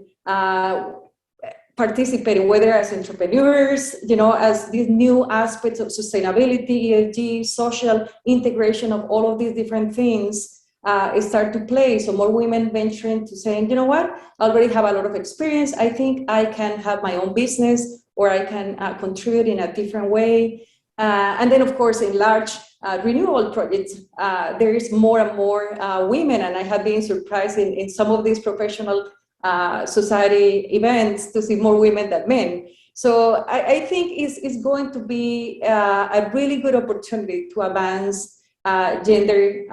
participating, whether as entrepreneurs, as these new aspects of sustainability, ESG, social integration of all of these different things start to play. So more women venturing to saying, you know what, I already have a lot of experience. I think I can have my own business, or I can contribute in a different way. And then, of course, in large renewable projects, there is more and more women. And I have been surprised in some of these professional society events to see more women than men. So I think it's going to be a really good opportunity to advance gender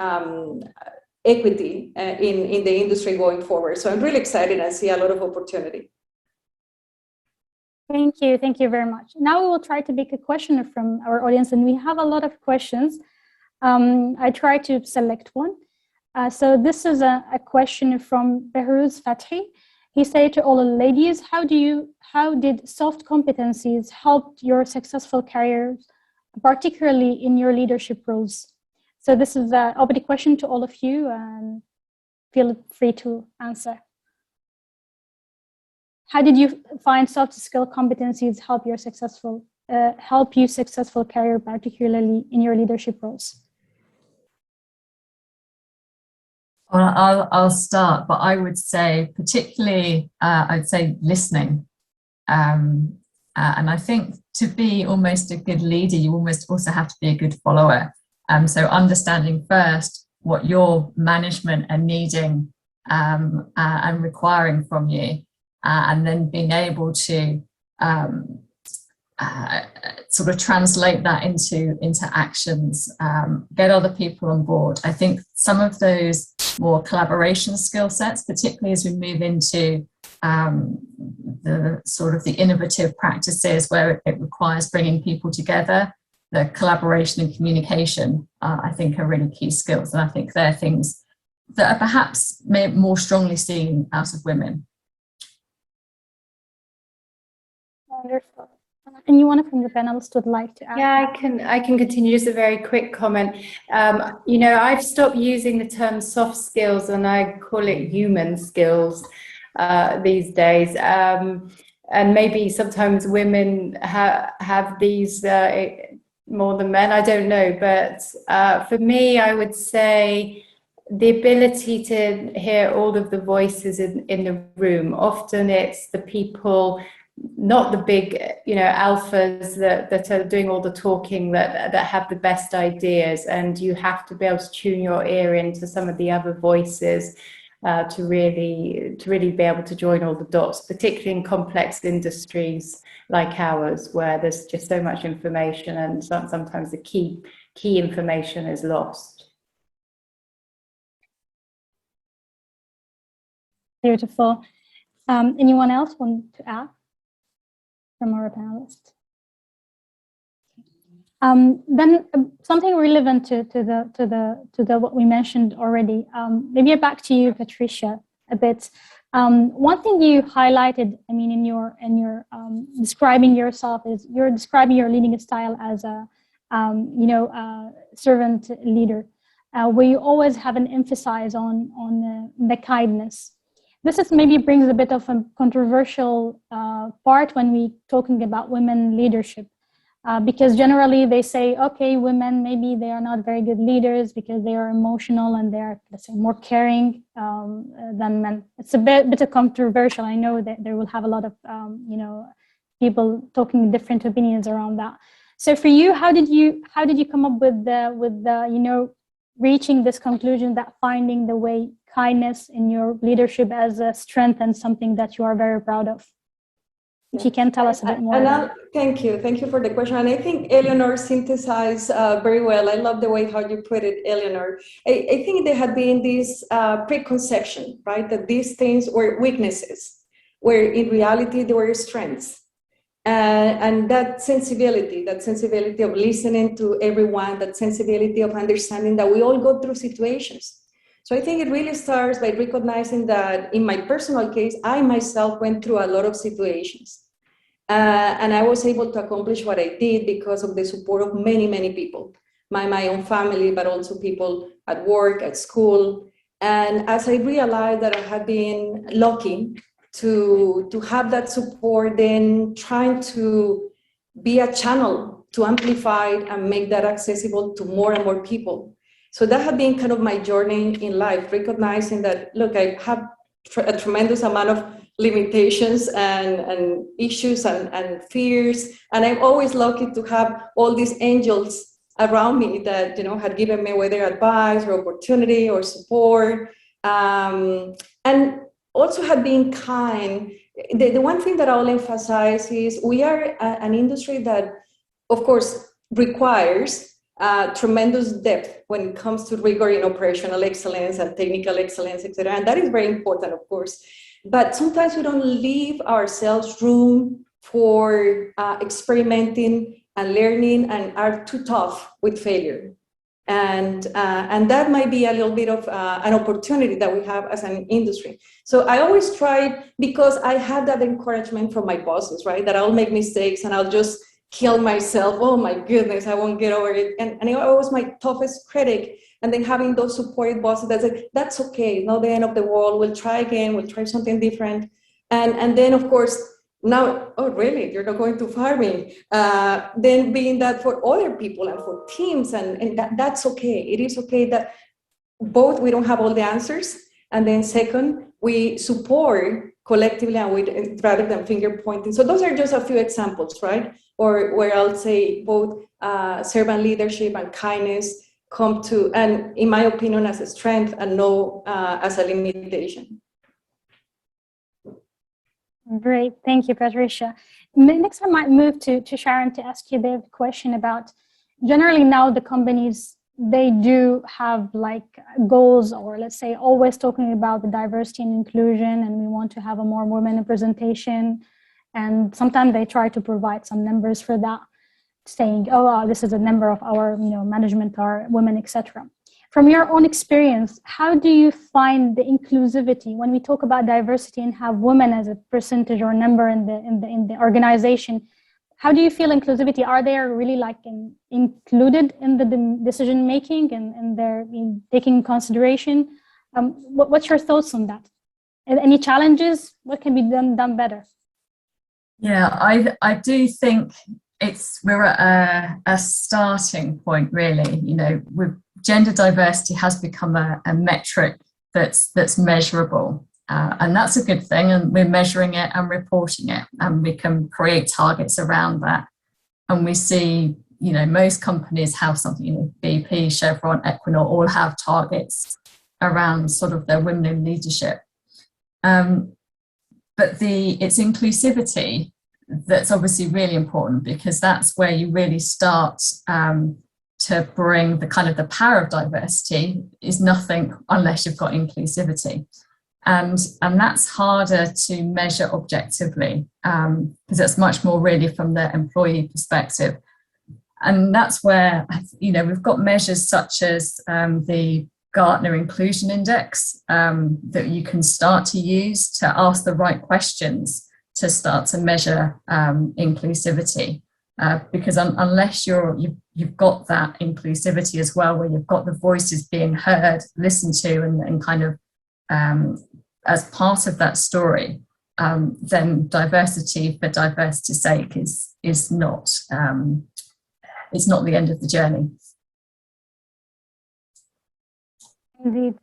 equity in the industry going forward. So I'm really excited. I see a lot of opportunity. Thank you very much. Now we will try to make a question from our audience, and we have a lot of questions. I try to select one. So this is a question from Behruz Fathi. He said to all the ladies, how did soft competencies help your successful careers, particularly in your leadership roles? So this is an open question to all of you, and feel free to answer. How did you find soft skill competencies help you successful career, particularly in your leadership roles? Well, I'll start, but I would say particularly, I'd say listening. And I think to be almost a good leader, you almost also have to be a good follower. So understanding first what your management are needing and requiring from you, and then being able to sort of translate that into actions, get other people on board. I think some of those more collaboration skill sets, particularly as we move into the sort of the innovative practices where it requires bringing people together, the collaboration and communication, I think are really key skills. And I think they're things that are perhaps more strongly seen out of women. Wonderful. Anyone from the panelists would like to add? Yeah, I can continue. Just a very quick comment. I've stopped using the term soft skills and I call it human skills these days. And maybe sometimes women have these more than men, I don't know. But for me, I would say the ability to hear all of the voices in the room. Often it's the people, not the big, alphas that are doing all the talking that have the best ideas, and you have to be able to tune your ear into some of the other voices to really be able to join all the dots, particularly in complex industries like ours, where there's just so much information and sometimes the key information is lost. Beautiful. Anyone else want to add from our panelists? Then something relevant to the what we mentioned already. Maybe back to you, Patricia, a bit. One thing you highlighted, I mean, in your describing yourself is you're describing your leading style as a, servant leader, where you always have an emphasis on the kindness. This is maybe brings a bit of a controversial part when we talking about women leadership. Because generally they say, okay, women, maybe they are not very good leaders because they are emotional and they're, let's say, more caring than men. It's a bit of controversial. I know that there will have a lot of, people talking different opinions around that. So for you, how did you come up with the reaching this conclusion that finding the way kindness in your leadership as a strength and something that you are very proud of? If you can tell us a bit more. Thank you for the question. And I think Eleanor synthesized very well. I love the way how you put it, Eleanor. I think there had been this preconception, right, that these things were weaknesses, where in reality they were strengths. And that sensibility of listening to everyone, that sensibility of understanding that we all go through situations. So I think it really starts by recognizing that in my personal case, I myself went through a lot of situations. And I was able to accomplish what I did because of the support of many, many people, my own family, but also people at work, at school. And as I realized that I had been lucky to have that support, then trying to be a channel to amplify and make that accessible to more and more people. So that had been kind of my journey in life, recognizing that, look, I have a tremendous amount of limitations and issues and fears. And I'm always lucky to have all these angels around me that, had given me whether advice or opportunity or support. And also had been kind. The one thing that I'll emphasize is we are an industry that, of course, requires tremendous depth when it comes to rigor in operational excellence and technical excellence, etc. And that is very important, of course. But sometimes we don't leave ourselves room for experimenting and learning and are too tough with failure. And that might be a little bit of an opportunity that we have as an industry. So I always try, because I had that encouragement from my bosses, right? That I'll make mistakes and I'll just kill myself. Oh my goodness, I won't get over it. And I was my toughest critic. And then having those supportive bosses that say, that's okay, not the end of the world. We'll try again. We'll try something different. And then, of course, now, oh, really? You're not going to fire me? Then being that for other people and for teams, and that's okay. It is okay that both we don't have all the answers. And then second, we support collectively and rather than finger pointing. So those are just a few examples, right? Or where I'll say both servant leadership and kindness come to, and in my opinion, as a strength and no as a limitation. Great, thank you, Patricia. Next, I might move to Sharon to ask you the question about, generally now the companies, they do have like goals, or let's say always talking about the diversity and inclusion, and we want to have a more women representation. And sometimes they try to provide some numbers for that, saying, oh, this is a number of our management are women, etc. From your own experience, how do you find the inclusivity when we talk about diversity and have women as a percentage or number in the organization? How do you feel inclusivity? Are they really like included in the decision making and they're taking consideration? What's your thoughts on that? And any challenges? What can be done better? Yeah, I do think we're at a starting point, really. With gender diversity has become a metric that's measurable, and that's a good thing. And we're measuring it and reporting it, and we can create targets around that. And we see, most companies have something. BP, Chevron, Equinor all have targets around sort of their women in leadership. But it's inclusivity that's obviously really important, because that's where you really start to bring the power of diversity is nothing unless you've got inclusivity. And that's harder to measure objectively, because it's much more really from the employee perspective. And that's where, we've got measures such as the Gartner Inclusion Index that you can start to use to ask the right questions to start to measure inclusivity. Because unless you've got that inclusivity as well, where you've got the voices being heard, listened to, and kind of as part of that story, then diversity for diversity's sake is not it's not the end of the journey. Indeed.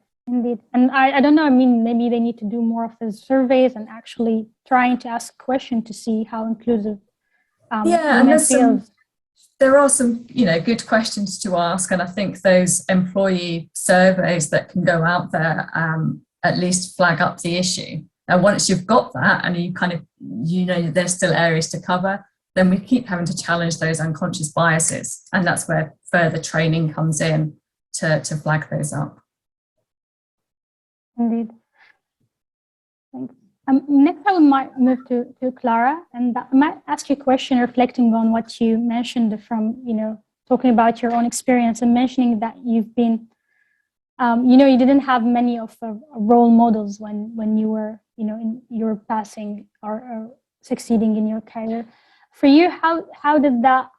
And I don't know, I mean, maybe they need to do more of the surveys and actually trying to ask questions to see how inclusive and there are some, good questions to ask. And I think those employee surveys that can go out there at least flag up the issue. And once you've got that and you kind of, there's still areas to cover, then we keep having to challenge those unconscious biases. And that's where further training comes in to flag those up. Indeed. Thanks. Next, I might move to Clara, and I might ask you a question reflecting on what you mentioned from, talking about your own experience and mentioning that you've been, you didn't have many of role models when you were, in your passing or succeeding in your career. For you, how did that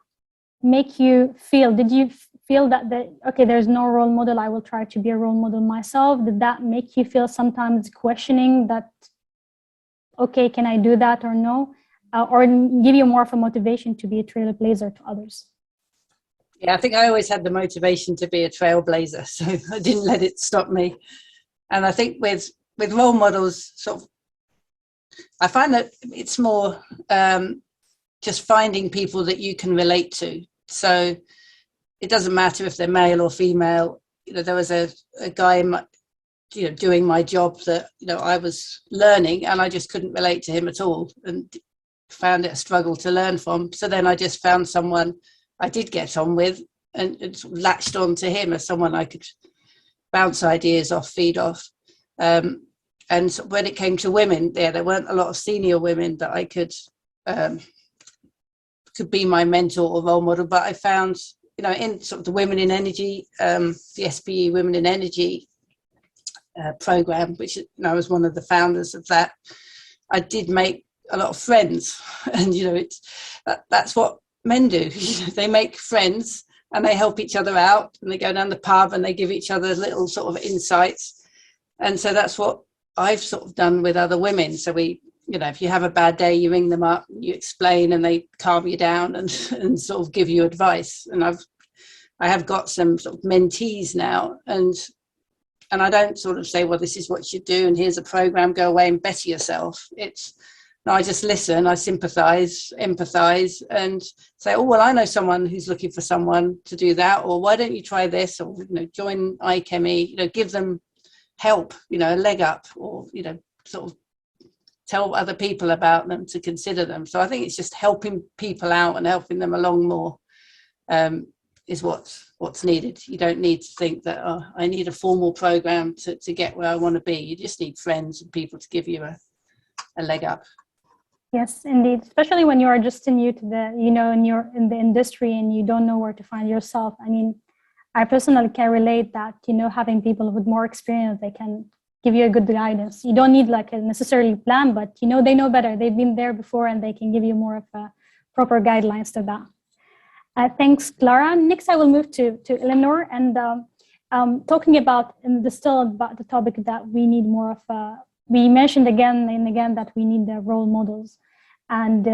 make you feel? Did you feel that okay, there's no role model, I will try to be a role model myself? Did that make you feel sometimes questioning that, okay, can I do that or no? Or give you more of a motivation to be a trailblazer to others? Yeah, I think I always had the motivation to be a trailblazer, so I didn't let it stop me. And I think with role models, sort of, I find that it's more just finding people that you can relate to. So it doesn't matter if they're male or female. There was a guy in my, doing my job that, I was learning, and I just couldn't relate to him at all and found it a struggle to learn from. So then I just found someone I did get on with and sort of latched on to him as someone I could bounce ideas off, feed off. And so when it came to women, there weren't a lot of senior women that I could be my mentor or role model, but I found, in sort of the Women in Energy, the SPE Women in Energy program, which I was one of the founders of that, I did make a lot of friends. And, that's what men do. They make friends and they help each other out, and they go down the pub and they give each other little sort of insights. And so that's what I've sort of done with other women. So we, if you have a bad day, you ring them up, you explain, and they calm you down and sort of give you advice. And I have got some sort of mentees now, and I don't sort of say, well, this is what you should do, and here's a program, go away and better yourself. No, I just listen, I sympathize, empathize, and say, oh, well, I know someone who's looking for someone to do that, or why don't you try this, or, join iChemie, give them help, a leg up, or, sort of tell other people about them to consider them. So I think it's just helping people out and helping them along more is what's needed. You don't need to think that, oh, I need a formal program to get where I want to be. You just need friends and people to give you a leg up. Yes, indeed. Especially when you are just new to the, in the industry and you don't know where to find yourself. I mean, I personally can relate that, having people with more experience, they can give you a good guidance. You don't need like a necessarily plan, but, they know better. They've been there before and they can give you more of a proper guidelines to that. Thanks, Clara. Next, I will move to Eleanor, and talking about, and still about the topic that we need more of we mentioned again and again that we need the role models and,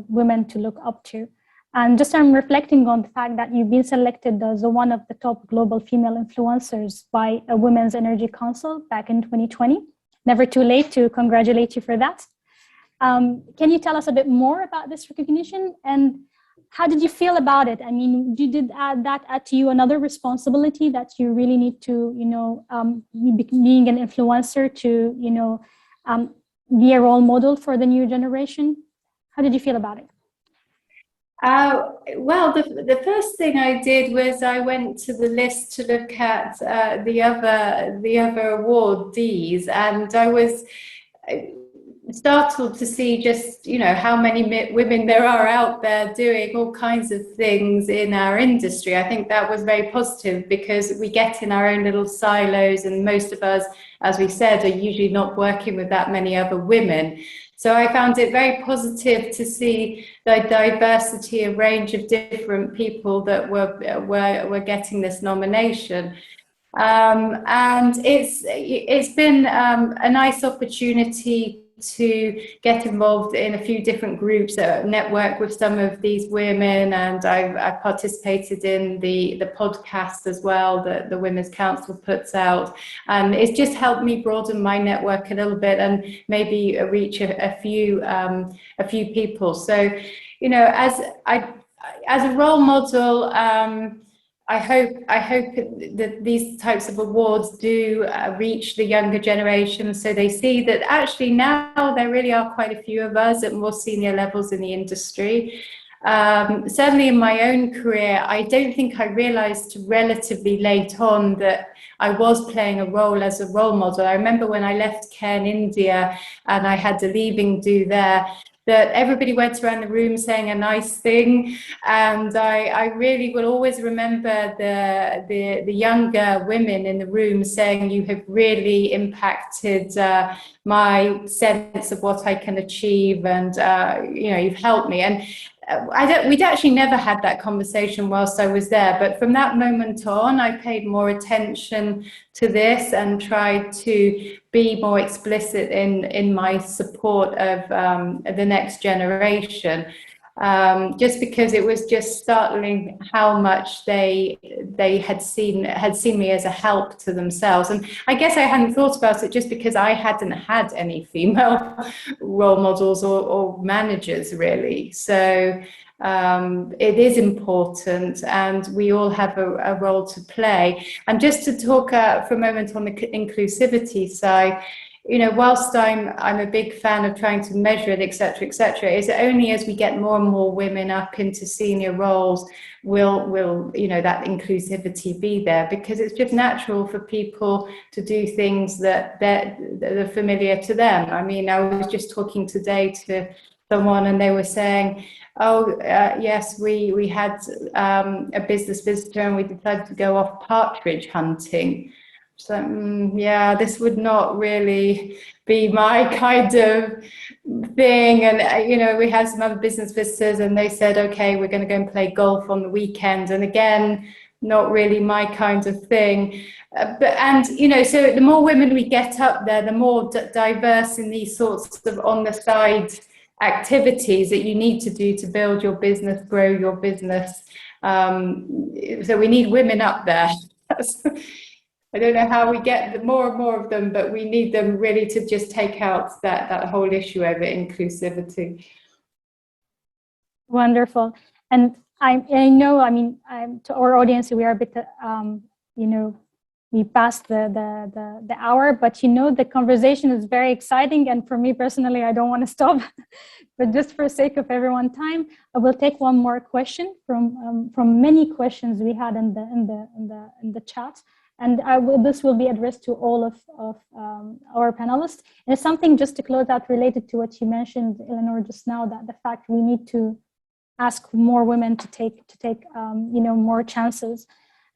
women to look up to. And just I'm reflecting on the fact that you've been selected as one of the top global female influencers by a Women's Energy Council back in 2020. Never too late to congratulate you for that. Can you tell us a bit more about this recognition, and how did you feel about it? I mean, did that add to you another responsibility that you really need to, being an influencer to, be a role model for the new generation? How did you feel about it? Well, the first thing I did was I went to the list to look at the other awardees, and I was startled to see just, you know, how many women there are out there doing all kinds of things in our industry. I think that was very positive, because we get in our own little silos, and most of us, as we said, are usually not working with that many other women. So I found it very positive to see the diversity and range of different people that were getting this nomination. And it's been a nice opportunity to get involved in a few different groups, network with some of these women, and I've participated in the podcast as well that the Women's Council puts out, and it's just helped me broaden my network a little bit and maybe reach a few people. So, you know, as a role model, I hope that these types of awards do reach the younger generation, so they see that actually now there really are quite a few of us at more senior levels in the industry. Certainly in my own career, I don't think I realized relatively late on that I was playing a role as a role model. I remember when I left care in India and I had a leaving do there, that everybody went around the room saying a nice thing, and I really will always remember the younger women in the room saying, "You have really impacted my sense of what I can achieve, and you know, you've helped me." And we'd actually never had that conversation whilst I was there, but from that moment on, I paid more attention to this and tried to be more explicit in my support of the next generation. Just because it was just startling how much they had seen me as a help to themselves. And I guess I hadn't thought about it just because I hadn't had any female role models or managers really. So it is important, and we all have a role to play. And just to talk for a moment on the inclusivity side, you know, whilst I'm a big fan of trying to measure it, et cetera, it's only as we get more and more women up into senior roles will you know, that inclusivity be there, because it's just natural for people to do things that are familiar to them. I mean, I was just talking today to someone and they were saying, oh, yes, we had a business visitor and we decided to go off partridge hunting. So, yeah, this would not really be my kind of thing. And, you know, we had some other business visitors and they said, okay, we're going to go and play golf on the weekend. And again, not really my kind of thing. And, you know, so the more women we get up there, the more diverse in these sorts of on the side activities that you need to do to build your business, grow your business. So we need women up there. I don't know how we get more and more of them, but we need them really to just take out that whole issue over inclusivity. Wonderful. And I know, I mean, to our audience, we are a bit, you know, we passed the hour, but you know, the conversation is very exciting. And for me personally, I don't want to stop, but just for sake of everyone's time, I will take one more question from many questions we had in the chat. And this will be addressed to all of our panelists. And it's something just to close out related to what you mentioned, Eleanor, just now, that the fact we need to ask more women to take you know, more chances.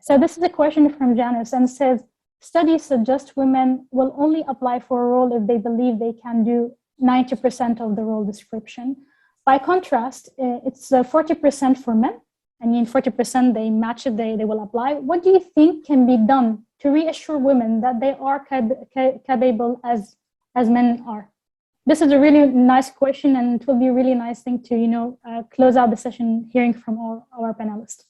So this is a question from Janice and says, studies suggest women will only apply for a role if they believe they can do 90% of the role description. By contrast, it's 40% for men. I mean, 40% they match it, they will apply. What do you think can be done to reassure women that they are capable as men are? This is a really nice question, and it will be a really nice thing to, you know, close out the session hearing from all our panelists.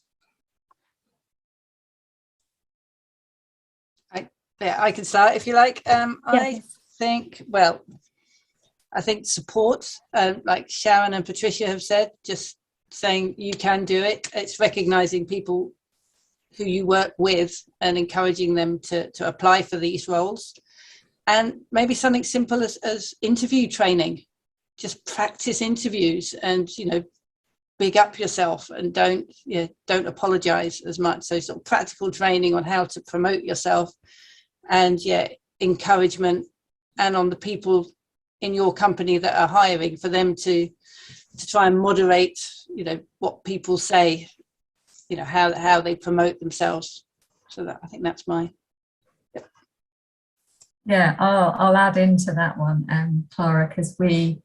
I can start if you like. Yes. I think support, like Sharon and Patricia have said, just saying you can do it. It's recognizing people who you work with and encouraging them to apply for these roles. And maybe something simple as interview training. Just practice interviews and, you know, big up yourself and don't apologize as much. So sort of practical training on how to promote yourself, and encouragement, and on the people in your company that are hiring, for them to try and moderate, you know, what people say, you know, how they promote themselves. So that, I think that's my. Yeah, I'll add into that one, Clara, because we,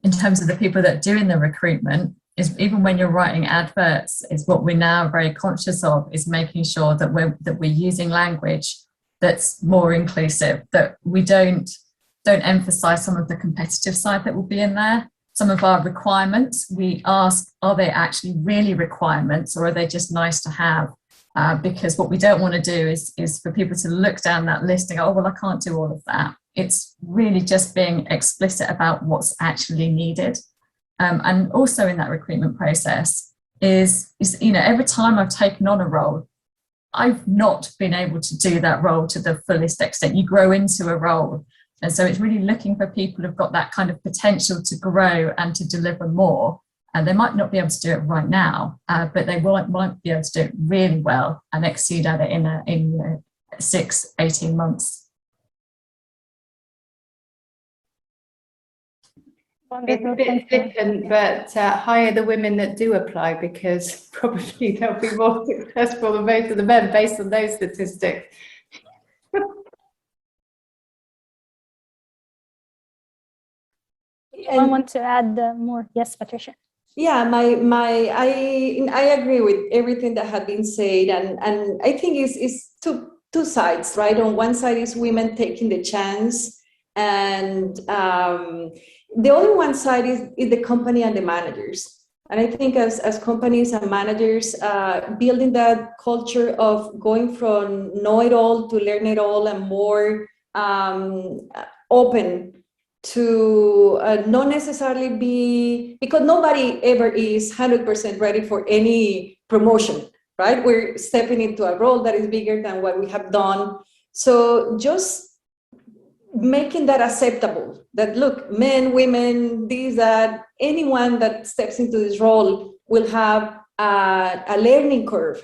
in terms of the people that are doing the recruitment, is even when you're writing adverts, is what we're now very conscious of is making sure that we're using language that's more inclusive, that we don't emphasize some of the competitive side that will be in there. Some of our requirements, we ask, are they actually really requirements, or are they just nice to have? Because what we don't want to do is for people to look down that list and go, oh, well, I can't do all of that. It's really just being explicit about what's actually needed. And also in that recruitment process is, you know, every time I've taken on a role, I've not been able to do that role to the fullest extent. You grow into a role. And so it's really looking for people who've got that kind of potential to grow and to deliver more. And they might not be able to do it right now, but they might be able to do it really well and exceed at it in 6-18 months. It's a bit flippant, but hire the women that do apply, because probably they'll be more successful than most of the men based on those statistics. I want to add more. Yes, Patricia. Yeah, I agree with everything that had been said, and I think it's two sides, right? On one side is women taking the chance, and the other one side is the company and the managers. And I think as companies and managers, building that culture of going from know-it-all to learn-it-all, and more open to not necessarily be, because nobody ever is 100% ready for any promotion, right? We're stepping into a role that is bigger than what we have done. So just making that acceptable, that look, men, women, these, that, anyone that steps into this role will have a learning curve.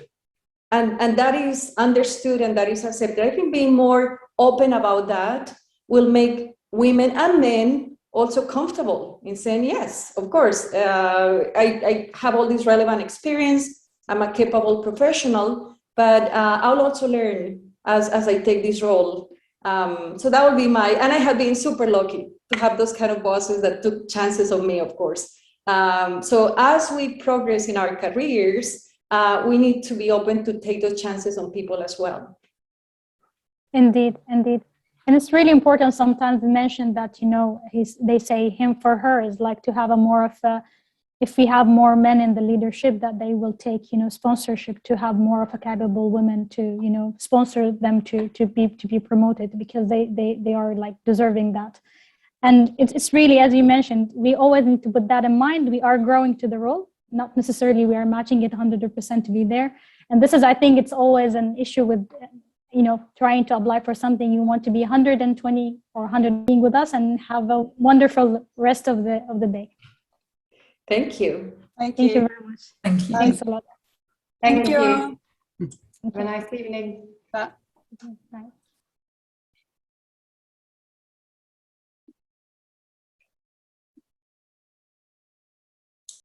And that is understood and that is accepted. I think being more open about that will make women and men also comfortable in saying, yes, of course, I have all this relevant experience, I'm a capable professional, but I'll also learn as I take this role. So that would be and I have been super lucky to have those kind of bosses that took chances on me, of course. So as we progress in our careers, we need to be open to take those chances on people as well. Indeed, indeed. And it's really important sometimes to mention that, you know, they say him for her is like to have a more of a, if we have more men in the leadership, that they will take, you know, sponsorship to have more of a capable women to, you know, sponsor them to be promoted, because they are like deserving that. And it's really, as you mentioned, we always need to put that in mind. We are growing to the role, not necessarily we are matching it 100% to be there. And this is, I think it's always an issue with, you know, trying to apply for something. You want to be 120 or 100 being with us, and have a wonderful rest of the day. Thank you. Thank you very much. Thank you. Thanks a lot. Thank you. Thank Have a nice evening. Bye. Bye.